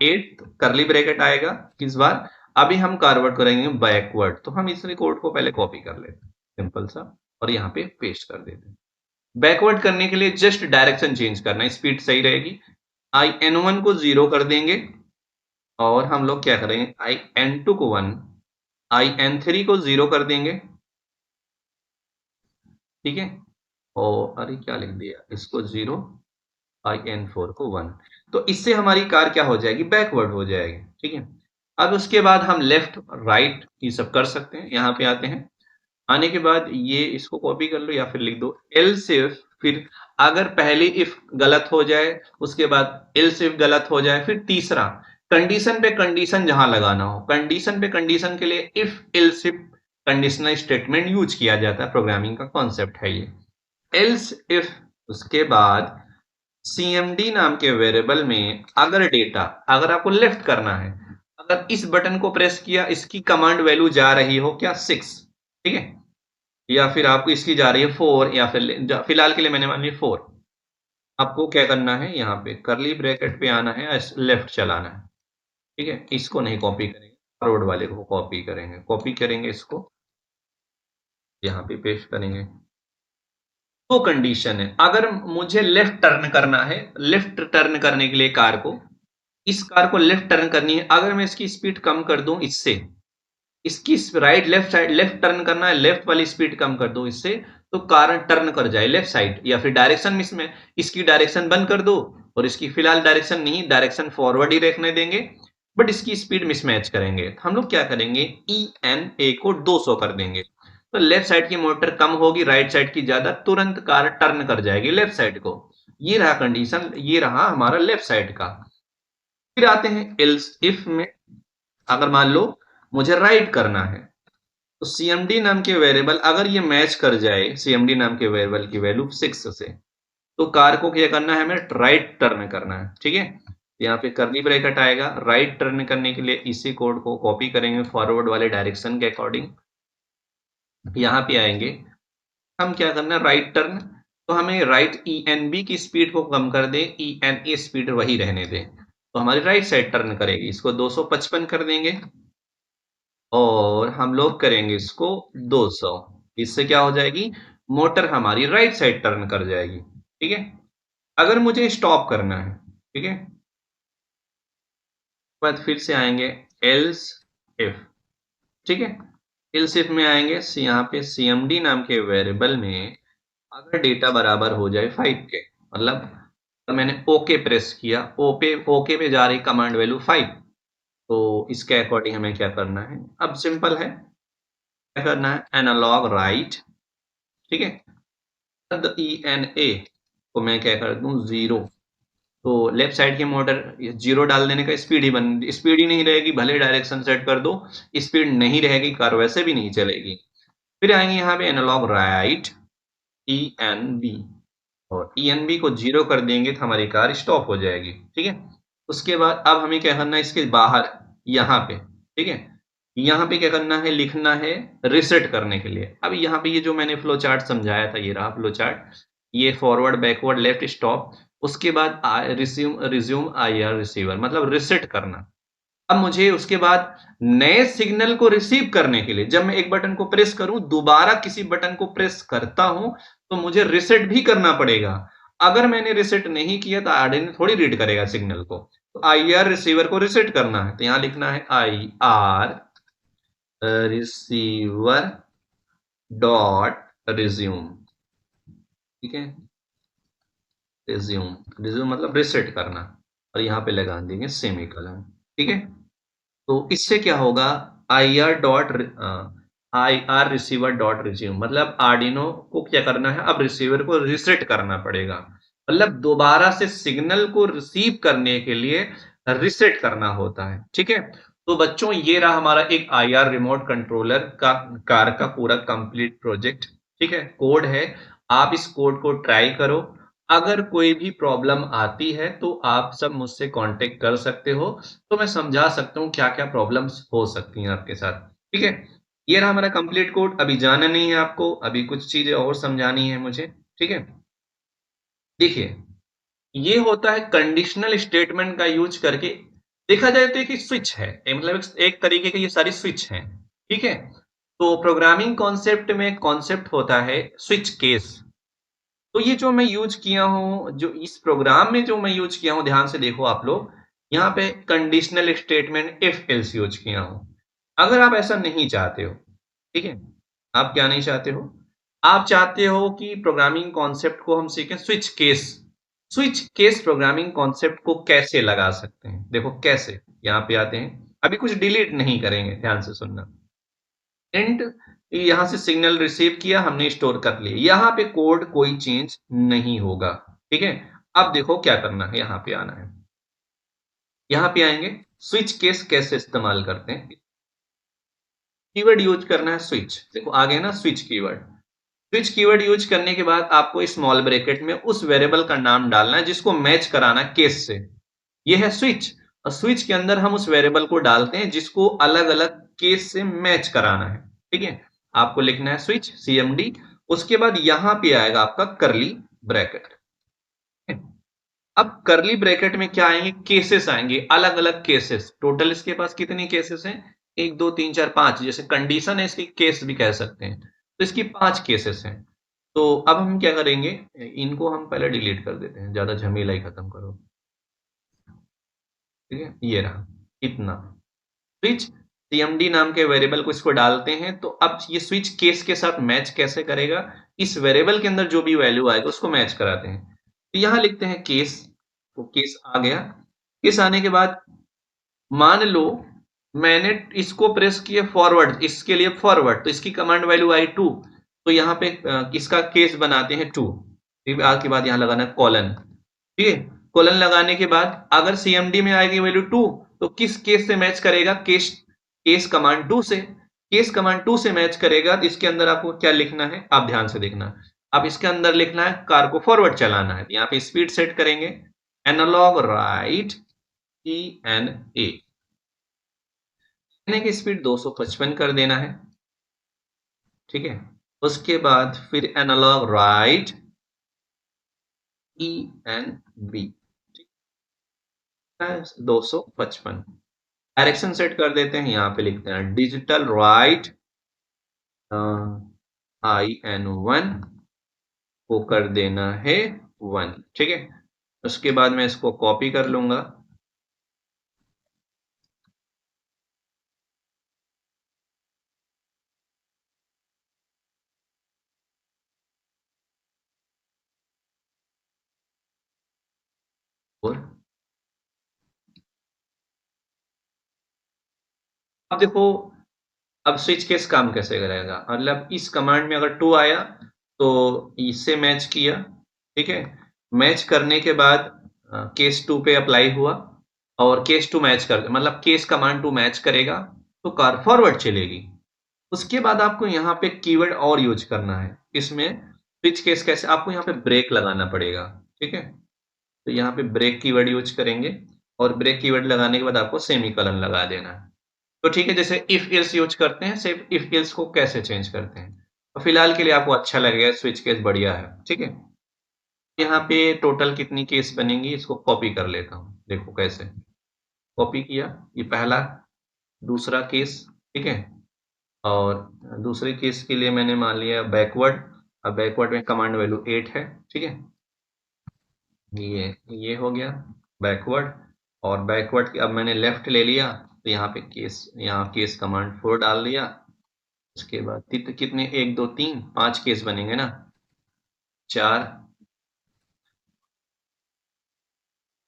8, curly bracket आएगा। किस बार, अभी हम फॉरवर्ड करेंगे बैकवर्ड, तो हम इस कोड को पहले कॉपी कर लेते हैं सिंपल सा, और यहाँ पे पेस्ट कर देते हैं। बैकवर्ड करने के लिए जस्ट डायरेक्शन चेंज करना है, स्पीड सही रहेगी। IN1 को 0 कर देंगे, और हम लोग क्या करेंगे, IN2 को 1, IN3 को 0 कर देंगे, ठीक है। और अरे क्या लिख दिया, इसको 0, IN4 को 1। तो इससे हमारी कार क्या हो जाएगी, बैकवर्ड हो जाएगी, ठीक है। अब उसके बाद हम लेफ्ट राइट ये सब कर सकते हैं। यहाँ पे आते हैं, आने के बाद ये इसको कॉपी कर लो या फिर लिख दो एल्स इफ, फिर अगर पहली इफ गलत हो जाए, उसके बाद एल्स इफ गलत हो जाए, फिर तीसरा कंडीशन पे कंडीशन जहां लगाना हो, कंडीशन पे कंडीशन के लिए if else if conditional statement use किया जाता है, प्रोग्रामिंग का कॉन्सेप्ट है ये। एल्स इफ, उसके बाद सीएमडी नाम के वेरिएबल में अगर डेटा, अगर आपको लेफ्ट करना है, अगर इस बटन को प्रेस किया, इसकी कमांड वैल्यू जा रही हो क्या 6, ठीक है, या फिर आपको इसकी जा रही है 4 या फिर फिलहाल के लिए मैंने मान ली 4। आपको क्या करना है, यहाँ पे कर्ली ब्रैकेट पे आना है, लेफ्ट चलाना है। ठीक है, इसको नहीं कॉपी करेंगे, फॉरवर्ड वाले को कॉपी करेंगे इसको, यहाँ पे पेस्ट करेंगे। तो कंडीशन है, अगर मुझे लेफ्ट टर्न करना है, लेफ्ट टर्न करने के लिए कार को, इस कार को लेफ्ट टर्न करनी है, अगर मैं इसकी स्पीड कम कर दूं इससे, इसकी right left side left turn करना है, लेफ्ट वाली स्पीड कम कर दो इससे, तो कार टर्न कर जाए लेफ्ट साइड, या फिर डायरेक्शन मिस में इसकी डायरेक्शन बंद कर दो और इसकी फिलहाल डायरेक्शन नहीं, डायरेक्शन फॉरवर्ड ही रखने देंगे, बट इसकी स्पीड मिसमैच करेंगे। हम लोग क्या करेंगे, ई एन ए को 200 कर देंगे, तो लेफ्ट साइड की मोटर कम होगी, राइट साइड की ज्यादा, तुरंत कार टर्न कर जाएगी लेफ्ट साइड को। ये रहा कंडीशन, ये रहा हमारा लेफ्ट साइड का। फिर आते हैं एल्स इफ में, अगर मान लो मुझे राइट करना है, तो सीएमडी नाम के वेरिएबल अगर ये मैच कर जाए सीएमडी नाम के वेरिएबल की वैल्यू 6 से, तो कार को क्या करना है, हमें राइट टर्न करना है। ठीक है, यहाँ पे कर्ली ब्रैकेट आएगा, राइट टर्न करने के लिए इसी कोड को कॉपी करेंगे फॉरवर्ड वाले डायरेक्शन के अकॉर्डिंग। यहाँ पे आएंगे, हम क्या करना है, राइट टर्न, तो हमें राइट ई एन बी की स्पीड को कम कर दे, ई एन ए स्पीड वही रहने दें, तो हमारी राइट साइड टर्न करेगी, इसको 255 कर देंगे और हम लोग करेंगे इसको 200। इससे क्या हो जाएगी, मोटर हमारी राइट साइड टर्न कर जाएगी। ठीक है, अगर मुझे स्टॉप करना है, ठीक है, बाद फिर से आएंगे एल्स इफ। ठीक है, एल्स इफ में आएंगे, यहाँ पे सीएमडी नाम के वेरिएबल में अगर डेटा बराबर हो जाए 5 के, मतलब तो मैंने ओके प्रेस किया, ओके पे जा रही कमांड वैल्यू 5, तो इसके अकॉर्डिंग हमें क्या करना है, अब सिंपल है, क्या करना है, एनालॉग राइट। ठीक है, ई एन ए को मैं क्या कर दूं 0, तो लेफ्ट साइड की मोटर 0 डाल देने का स्पीड ही नहीं रहेगी, भले डायरेक्शन सेट कर दो, स्पीड नहीं रहेगी, कार वैसे भी नहीं चलेगी। फिर आएंगे यहाँ पे analog write E N B, और ई एन बी को 0 कर देंगे तो हमारी कार स्टॉप हो जाएगी। ठीक है, उसके बाद अब हमें क्या करना है, इसके बाहर यहाँ पे, ठीक है, यहाँ पे क्या करना है, लिखना है रिसेट करने के लिए। अब यहाँ पे ये जो मैंने फ्लो चार्ट समझाया था, ये रहा फ्लो चार्ट, ये फॉरवर्ड बैकवर्ड लेफ्ट स्टॉप, उसके बाद रिज्यूम आई आर रिसीवर, मतलब रिसेट करना। अब मुझे उसके बाद नए सिग्नल को रिसीव करने के लिए, जब मैं एक बटन को प्रेस करूं, दोबारा किसी बटन को प्रेस करता हूं, तो मुझे रिसेट भी करना पड़ेगा। अगर मैंने रिसेट नहीं किया तो आरडीएनए थोड़ी रीड करेगा सिग्नल को, तो आई आर रिसीवर को रिसेट करना है, तो यहां लिखना है I R receiver dot resume. ठीक है, रिज्यूम मतलब रिसेट करना, और यहाँ पे लगा देंगे सेमीकोलन। ठीक है, तो इससे क्या होगा, आई आर रिसीवर डॉट रिज्यूम, मतलब आर्डिनो को क्या करना है, अब रिसीवर को रिसेट करना पड़ेगा, मतलब दोबारा से सिग्नल को रिसीव करने के लिए रिसेट करना होता है। ठीक है, तो बच्चों ये रहा हमारा एक आई आर रिमोट कंट्रोलर का कार का पूरा कंप्लीट प्रोजेक्ट। ठीक है, कोड है, आप इस कोड को ट्राई करो, अगर कोई भी प्रॉब्लम आती है तो आप सब मुझसे कांटेक्ट कर सकते हो, तो मैं समझा सकता हूँ क्या क्या प्रॉब्लम्स हो सकती हैं आपके साथ। ठीक है, ये रहा हमारा कंप्लीट कोड, अभी जाना नहीं है आपको, अभी कुछ चीजें और समझानी है मुझे। ठीक है, देखिए, ये होता है कंडीशनल स्टेटमेंट का यूज करके, देखा जाए तो एक स्विच है, मतलब एक तरीके के ये सारी स्विच हैं। ठीक है, तो प्रोग्रामिंग कॉन्सेप्ट में कॉन्सेप्ट होता है स्विच केस, तो ये जो मैं यूज किया हूं, जो इस प्रोग्राम में जो मैं यूज किया हूं, ध्यान से देखो आप लोग, यहाँ पे conditional statement if else use किया हूं। अगर आप ऐसा नहीं चाहते हो, ठीक है, आप क्या नहीं चाहते हो, आप चाहते हो कि प्रोग्रामिंग कॉन्सेप्ट को हम सीखें स्विच केस प्रोग्रामिंग कॉन्सेप्ट को कैसे लगा सकते हैं, देखो कैसे, यहाँ पे आते हैं, अभी कुछ डिलीट नहीं करेंगे, ध्यान से सुनना। एंड यहां से सिग्नल रिसीव किया हमने, स्टोर कर लिया, यहां पे कोड कोई चेंज नहीं होगा। ठीक है, अब देखो क्या करना है, यहां पे आना है, यहां पे आएंगे, स्विच केस कैसे इस्तेमाल करते हैं, कीवर्ड यूज करना है स्विच, देखो आगे ना switch keyword, switch keyword use करने के बाद आपको स्मॉल ब्रैकेट में उस वेरिएबल का नाम डालना है जिसको मैच कराना है केस से, ये है स्विच, और स्विच के अंदर हम उस वेरिएबल को डालते हैं जिसको अलग अलग केस से मैच कराना है। ठीक है, आपको लिखना है स्विच CMD, उसके बाद यहां पे आएगा आपका करली ब्रैकेट। अब करली ब्रैकेट में क्या आएंगे, केसेस आएंगे, अलग अलग केसेस। टोटल इसके पास कितनी केसेस हैं, 1 2 3 4 5, जैसे कंडीशन है इसकी, केस भी कह सकते हैं, तो इसकी 5 केसेस हैं। तो अब हम क्या करेंगे, इनको हम पहले डिलीट कर देते हैं, ज्यादा झमेला ही खत्म करो। ठीक है, ये रहा इतना। स्विच CMD नाम के वेरिएबल को इसको डालते हैं, तो अब ये स्विच केस के साथ मैच कैसे करेगा, इस वेरिएबल के अंदर जो भी वैल्यू आएगा उसको मैच कराते हैं। तो यहां लिखते हैं केस, तो केस आ गया। केस आने के बाद मान लो मैंने इसको प्रेस किया फॉरवर्ड, इसके लिए फॉरवर्ड, तो इसकी कमांड वैल्यू आई 2, तो यहाँ पे इसका केस बनाते हैं 2। फिर आगे के बाद यहाँ लगाना है कॉलन। ठीक है, कॉलन लगाने के बाद अगर CMD में आएगी वैल्यू 2, तो किस केस से मैच करेगा, केस केस कमांड 2 से। केस कमांड 2 से मैच करेगा, तो इसके अंदर आपको क्या लिखना है, आप ध्यान से देखना। अब इसके अंदर लिखना है कार को फॉरवर्ड चलाना है, यहाँ पे स्पीड सेट करेंगे, एनालॉग राइट ENA, की स्पीड 255 कर देना है। ठीक है, उसके बाद फिर analog write ENB, 255। Direction set कर देते हैं, यहाँ पे लिखते हैं डिजिटल राइट IN1 को कर देना है 1। ठीक है, उसके बाद मैं इसको कॉपी कर लूंगा, और अब देखो, अब स्विच केस काम कैसे करेगा, मतलब इस कमांड में अगर 2 आया तो इससे मैच किया। ठीक है, मैच करने के बाद केस 2 पे अप्लाई हुआ, और केस 2 मैच कर, मतलब केस कमांड 2 मैच करेगा तो कार फॉरवर्ड चलेगी। उसके बाद आपको यहाँ पे कीवर्ड और यूज करना है इसमें। स्विच केस कैसे, आपको यहाँ पे ब्रेक लगाना पड़ेगा। ठीक है, तो यहाँ पे ब्रेक कीवर्ड यूज करेंगे, और ब्रेक कीवर्ड लगाने के बाद आपको सेमीकोलन लगा देना है। तो ठीक है, जैसे इफ इल्स यूज करते हैं, सिर्फ इफ इल्स को कैसे चेंज करते हैं, तो फिलहाल के लिए आपको अच्छा लगेगा, स्विच केस बढ़िया है। ठीक है, यहाँ पे टोटल कितनी केस बनेंगी, इसको कॉपी कर लेता हूँ, देखो कैसे। कॉपी किया, ये पहला, दूसरा केस। ठीक है, और दूसरे केस के लिए मैंने मान लिया बैकवर्ड। अब बैकवर्ड में कमांड वैल्यू 8 है। ठीक है, ये हो गया बैकवर्ड, और बैकवर्ड अब मैंने लेफ्ट ले लिया, तो यहाँ पे केस, यहाँ केस कमांड 4 डाल दिया। उसके बाद कितने, 1 2 3 5 केस बनेंगे ना, 4,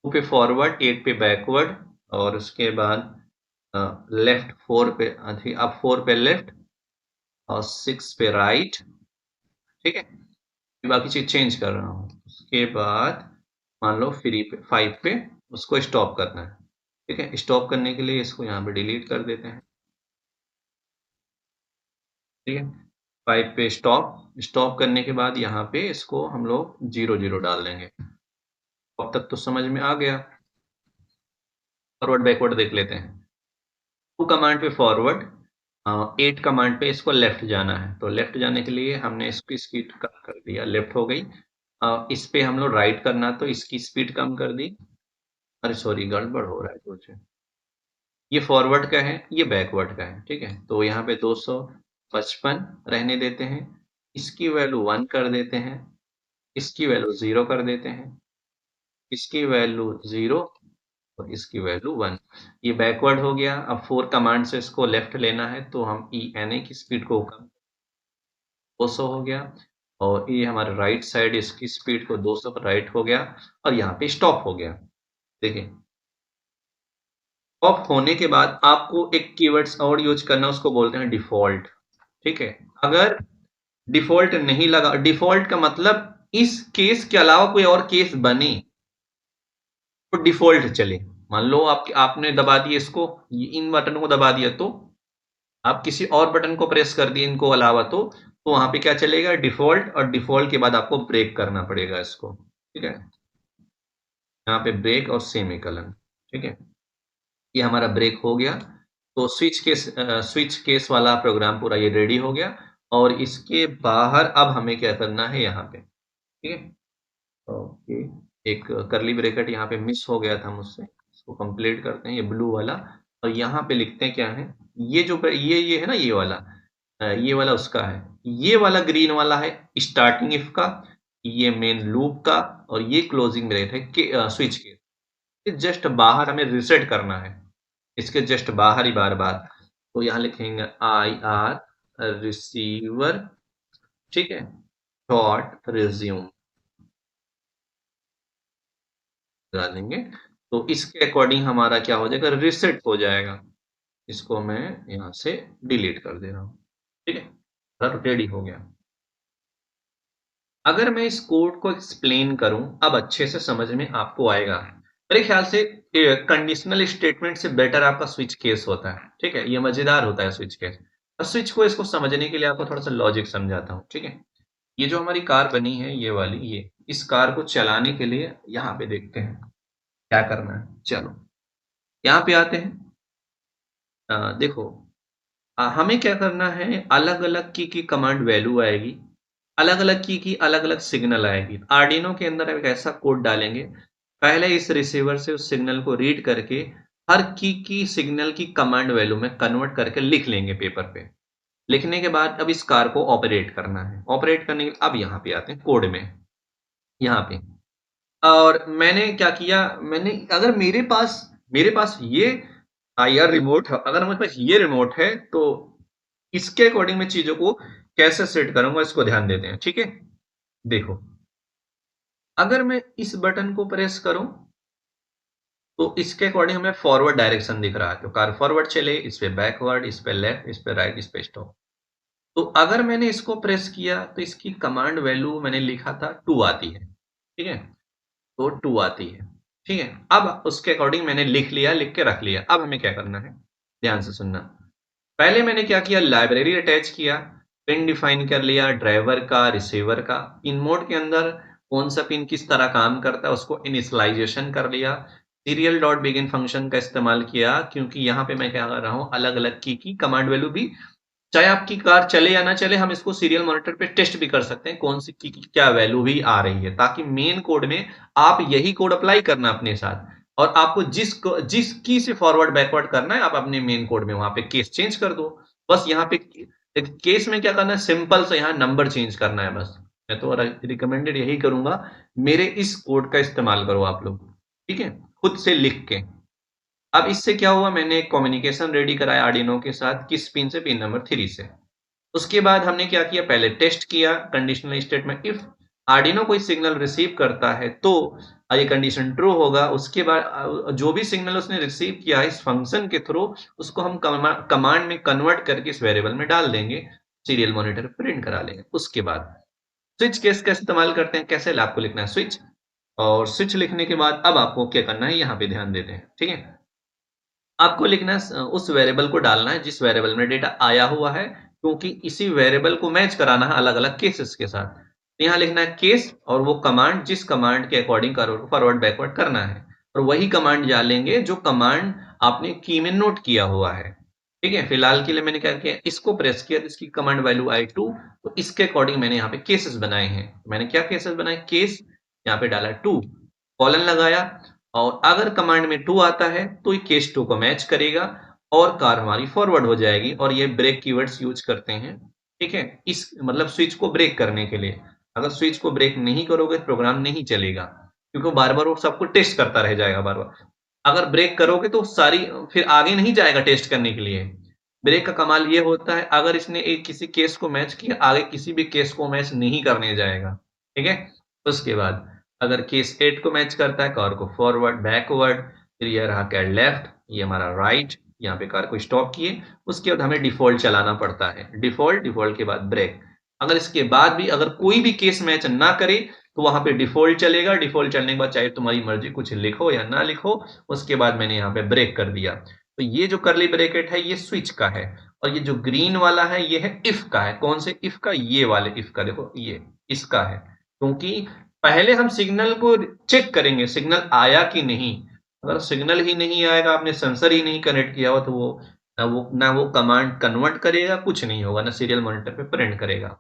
2 पे फॉरवर्ड, 8 पे बैकवर्ड, और उसके बाद लेफ्ट 4 पे, अब 4 पे लेफ्ट, और 6 पे राइट। ठीक है, बाकी चीज चेंज कर रहा हूँ। उसके बाद मान लो फ्री पे 5 पे उसको स्टॉप करना है। ठीक है, स्टॉप करने के लिए इसको यहाँ पे डिलीट कर देते हैं। ठीक है, 5 पे स्टॉप, स्टॉप करने के बाद यहाँ पे इसको हम लोग 0 0 डाल देंगे। अब तक तो समझ में आ गया। फॉरवर्ड बैकवर्ड देख लेते हैं। 2 कमांड पे फॉरवर्ड, 8 कमांड पे इसको लेफ्ट जाना है, तो लेफ्ट जाने के लिए हमने इसकी स्पीड कम कर दिया, लेफ्ट हो गई। इस पे हम लोग राइट करना, तो इसकी स्पीड कम कर दी। अरे सॉरी, गड़बड़ हो रहा है कुछ। ये फॉरवर्ड का है, ये बैकवर्ड का है। ठीक है, तो यहाँ पे 255 रहने देते हैं, इसकी वैल्यू 1 कर देते हैं, इसकी वैल्यू 0 कर देते हैं, इसकी वैल्यू 0, और इसकी वैल्यू 1। ये बैकवर्ड हो गया। अब 4 कमांड से इसको लेफ्ट लेना है, तो हम ENA की स्पीड को कम, 200 हो गया, और ये हमारे राइट साइड, इसकी स्पीड को 200 पर राइट हो गया, और यहाँ पे स्टॉप हो गया। देखिए, स्टॉप होने के बाद आपको एक कीवर्ड्स और यूज करना, उसको बोलते हैं डिफॉल्ट। ठीक है, अगर डिफॉल्ट नहीं लगा, डिफॉल्ट का मतलब इस केस के अलावा कोई और केस बने तो डिफॉल्ट चले। मान लो आपने दबा दिया इसको, इन बटन को दबा दिया, तो आप किसी और बटन को प्रेस कर दिए इनको अलावा, तो वहां पे क्या चलेगा, डिफॉल्ट, और डिफॉल्ट के बाद आपको ब्रेक करना पड़ेगा इसको। ठीक है, यहाँ पे ब्रेक और सेमीकोलन। ठीक है, ये हमारा ब्रेक हो गया। तो स्विच केस वाला प्रोग्राम पूरा ये रेडी हो गया। और इसके बाहर अब हमें क्या करना है यहाँ पे, ठीक है। ओके, एक कर्ली ब्रैकेट यहाँ पे मिस हो गया था मुझसे, इसको कंप्लीट करते हैं, ये ब्लू वाला। और यहाँ पे लिखते हैं क्या है, ये जो ये है ना, ये वाला, ये वाला उसका है, ये वाला ग्रीन वाला है स्टार्टिंग इफ का, ये मेन लूप का, और ये क्लोजिंग ब्रैकेट है के स्विच के जस्ट बाहर हमें रिसेट करना है, इसके जस्ट बाहर ही बार बार। तो यहाँ लिखेंगे आई आर रिसीवर, ठीक है, डॉट रिज्यूम लगा देंगे। तो इसके अकॉर्डिंग हमारा क्या हो जाएगा, रिसेट हो जाएगा। इसको मैं यहाँ से डिलीट कर दे रहा हूँ, ठीक है, अब रेडी हो गया। अगर मैं इस कोड को एक्सप्लेन करूं, अब अच्छे से समझ में आपको आएगा। मेरे ख्याल से कंडीशनल स्टेटमेंट से बेटर आपका स्विच केस होता है, ठीक है, ये मजेदार होता है स्विच केस। और स्विच को इसको समझने के लिए आपको थोड़ा सा लॉजिक समझाता हूँ, ठीक है। ये जो हमारी कार बनी है, ये वाली, ये इस कार को चलाने के लिए यहाँ पे देखते हैं क्या करना है। चलो यहाँ पे आते हैं। देखो, हमें क्या करना है, अलग अलग की कमांड वैल्यू आएगी, अलग अलग की अलग अलग सिग्नल आएगी। आर्डिनो के अंदर एक ऐसा कोड डालेंगे, पहले इस रिसीवर से उस सिग्नल को रीड करके हर की सिग्नल की कमांड वैल्यू में कन्वर्ट करके लिख लेंगे पेपर पे। लिखने के बाद अब इस कार को ऑपरेट करना है। ऑपरेट करने के अब यहाँ पे आते हैं कोड में, यहाँ पे। और मैंने क्या किया, मैंने अगर मेरे पास ये आईआर रिमोट है, अगर मेरे पास ये रिमोट है तो इसके अकॉर्डिंग मैं चीजों को कैसे सेट करूंगा, इसको ध्यान देते हैं, ठीक है। देखो, अगर मैं इस बटन को प्रेस करूं तो इसके अकॉर्डिंग हमें फॉरवर्ड डायरेक्शन दिख रहा है, तो कार फॉरवर्ड चले, इस पे बैकवर्ड, इस पे लेफ्ट, इस पे राइट, इस पे स्टॉप। तो अगर मैंने इसको प्रेस किया तो इसकी कमांड वैल्यू मैंने लिखा था 2 आती है, ठीक है, तो 2 आती है, ठीक है। अब उसके अकॉर्डिंग मैंने लिख लिया, लिख के रख लिया। अब हमें क्या करना है, ध्यान से सुनना। पहले मैंने क्या किया, लाइब्रेरी अटैच किया, पिन डिफाइन कर लिया, ड्राइवर का, रिसीवर का, इन मोड के अंदर कौन सा पिन किस तरह काम करता है उसको इनिशियलाइजेशन कर लिया। सीरियल डॉट बिगिन फंक्शन का इस्तेमाल किया, क्योंकि यहाँ पे मैं क्या कर रहा हूँ, अलग अलग की कमांड वैल्यू भी, चाहे आपकी कार चले या ना चले, हम इसको सीरियल मॉनिटर पे टेस्ट भी कर सकते हैं कौन सी की क्या वैल्यू भी आ रही है, ताकि मेन कोड में आप यही कोड अप्लाई करना अपने साथ। और आपको जिस की से फॉरवर्ड बैकवर्ड करना है, आप अपने मेन कोड में वहां पे केस चेंज कर दो। बस यहाँ पे केस में क्या करना है, सिंपल से यहाँ नंबर चेंज करना है बस। मैं तो रिकमेंडेड यही करूंगा, मेरे इस कोड का इस्तेमाल करो आप लोग, ठीक है, खुद से लिख के। अब इससे क्या हुआ, मैंने एक कम्युनिकेशन रेडी कराया आर्डिनो के साथ, किस पिन से, पिन नंबर 3 से। उसके बाद हमने क्या किया, पहले टेस्ट किया कंडीशनल स्टेटमेंट, इफ आर्डिनो कोई सिग्नल रिसीव करता है तो ये कंडीशन ट्रू होगा। उसके बाद जो भी सिग्नल उसने रिसीव किया है इस फंक्शन के थ्रू, उसको हम कमांड में कन्वर्ट करके इस वेरिएबल में डाल देंगे, सीरियल मॉनिटर प्रिंट करा लेंगे। उसके बाद स्विच केस का इस्तेमाल करते हैं, कैसे, आपको लिखना है स्विच, और स्विच लिखने के बाद अब आपको क्या करना है, यहाँ पे ध्यान देते हैं, ठीक है। आपको लिखना है, उस वेरिएबल को डालना है जिस वेरिएबल में डेटा आया हुआ है, क्योंकि इसी वेरिएबल को मैच कराना है अलग अलग केसेस के साथ। तो यहाँ लिखना है केस, और वो कमांड जिस कमांड के अकॉर्डिंग फॉरवर्ड बैकवर्ड करना है, और वही कमांड डालेंगे जो कमांड आपने की में नोट किया हुआ है, ठीक है। फिलहाल के लिए मैंने क्या किया, इसको प्रेस किया, इसकी कमांड वैल्यू आई 2, तो इसके अकॉर्डिंग मैंने यहाँ पे केसेस बनाए हैं। मैंने क्या केसेस बनाए, केस यहाँ पे डाला 2, कॉलन लगाया, और अगर कमांड में 2 आता है तो ये केस 2 को मैच करेगा और कार हमारी फॉरवर्ड हो जाएगी। और ये ब्रेक कीवर्ड्स यूज करते हैं, ठीक है, इस मतलब स्विच को ब्रेक करने के लिए। अगर स्विच को ब्रेक नहीं करोगे प्रोग्राम नहीं चलेगा, क्योंकि बार बार वो सबको टेस्ट करता रह जाएगा बार बार। अगर ब्रेक करोगे तो सारी फिर आगे नहीं जाएगा टेस्ट करने के लिए। ब्रेक का कमाल ये होता है, अगर इसने एक किसी केस को मैच किया, आगे किसी भी केस को मैच नहीं करने जाएगा, ठीक है। उसके बाद अगर केस 8 को मैच करता है, कार को फॉरवर्ड बैकवर्ड, फिर ये रहा कैड लेफ्ट, ये हमारा राइट, यहाँ पे कार को स्टॉप किए। उसके बाद हमें डिफॉल्ट चलाना पड़ता है, डिफॉल्ट के बाद ब्रेक। अगर इसके बाद भी अगर कोई भी केस मैच ना करे तो वहां पे डिफॉल्ट चलेगा। डिफॉल्ट चलने के बाद चाहे तुम्हारी मर्जी कुछ लिखो या ना लिखो, उसके बाद मैंने यहाँ पे ब्रेक कर दिया। तो ये जो करली ब्रैकेट है ये स्विच का है, और ये जो ग्रीन वाला है ये है इफ का है। कौन से इफ का, ये वाले इफ का, देखो ये इसका है, क्योंकि पहले हम सिग्नल को चेक करेंगे सिग्नल आया कि नहीं। अगर सिग्नल ही नहीं आएगा, आपने सेंसर ही नहीं कनेक्ट किया हो, तो वो ना वो कमांड कन्वर्ट करेगा, कुछ नहीं होगा, ना सीरियल मॉनिटर पे प्रिंट करेगा।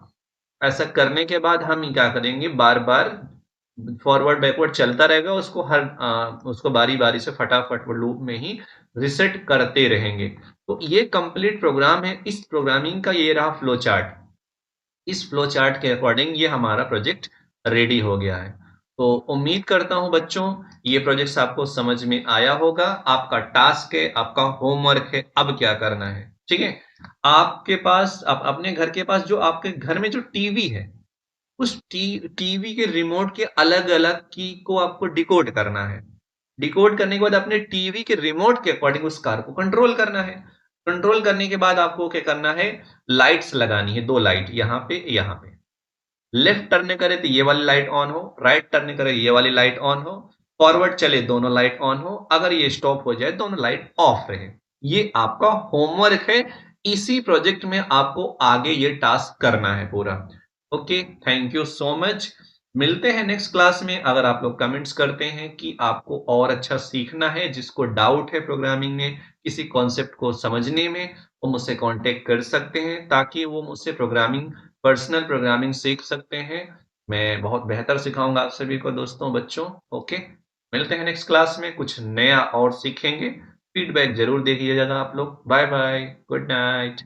ऐसा करने के बाद हम क्या करेंगे, बार-बार फॉरवर्ड बैकवर्ड चलता रहेगा, उसको बारी-बारी से फटाफट वो लूप में ही रीसेट करते रहेंगे। तो ये कंप्लीट प्रोग्राम है। इस प्रोग्रामिंग का ये रहा फ्लो चार्ट। इस फ्लो चार्ट के अकॉर्डिंग ये हमारा प्रोजेक्ट रेडी हो गया है। तो उम्मीद करता हूँ बच्चों, ये प्रोजेक्ट्स आपको समझ में आया होगा। आपका टास्क है, आपका होमवर्क है, अब क्या करना है, ठीक है? आपके पास, आप अपने घर के पास, जो आपके घर में जो टीवी है, उस टीवी के रिमोट के अलग-अलग की को आपको डिकोड करना है। डिकोड करने के बाद अपने टीवी के रिमोट के अकॉर्डिंग उस कार को कंट्रोल करना है। कंट्रोल करने के बाद आपको क्या करना है, लाइट्स लगानी है, 2 लाइट यहाँ पे, यहाँ पे। लेफ्ट टर्न करे तो ये वाली लाइट ऑन हो, राइट टर्न करे ये वाली लाइट ऑन हो, फॉरवर्ड चले दोनों लाइट ऑन हो, अगर ये स्टॉप हो जाए दोनों लाइट ऑफ रहे। ये आपका होमवर्क है। इसी प्रोजेक्ट में आपको आगे ये टास्क करना है पूरा। Okay, thank you so much. मिलते हैं नेक्स्ट क्लास में। अगर आप लोग कमेंट्स करते हैं कि आपको और अच्छा सीखना है, जिसको डाउट है प्रोग्रामिंग में, किसी कॉन्सेप्ट को समझने में, वो मुझसे कांटेक्ट कर सकते हैं, ताकि वो मुझसे प्रोग्रामिंग, पर्सनल प्रोग्रामिंग सीख सकते हैं। मैं बहुत बेहतर सिखाऊंगा आप सभी को, दोस्तों, बच्चों। ओके, मिलते हैं नेक्स्ट क्लास में, कुछ नया और सीखेंगे। फीडबैक जरूर देखिएगा आप लोग। Bye bye, good night.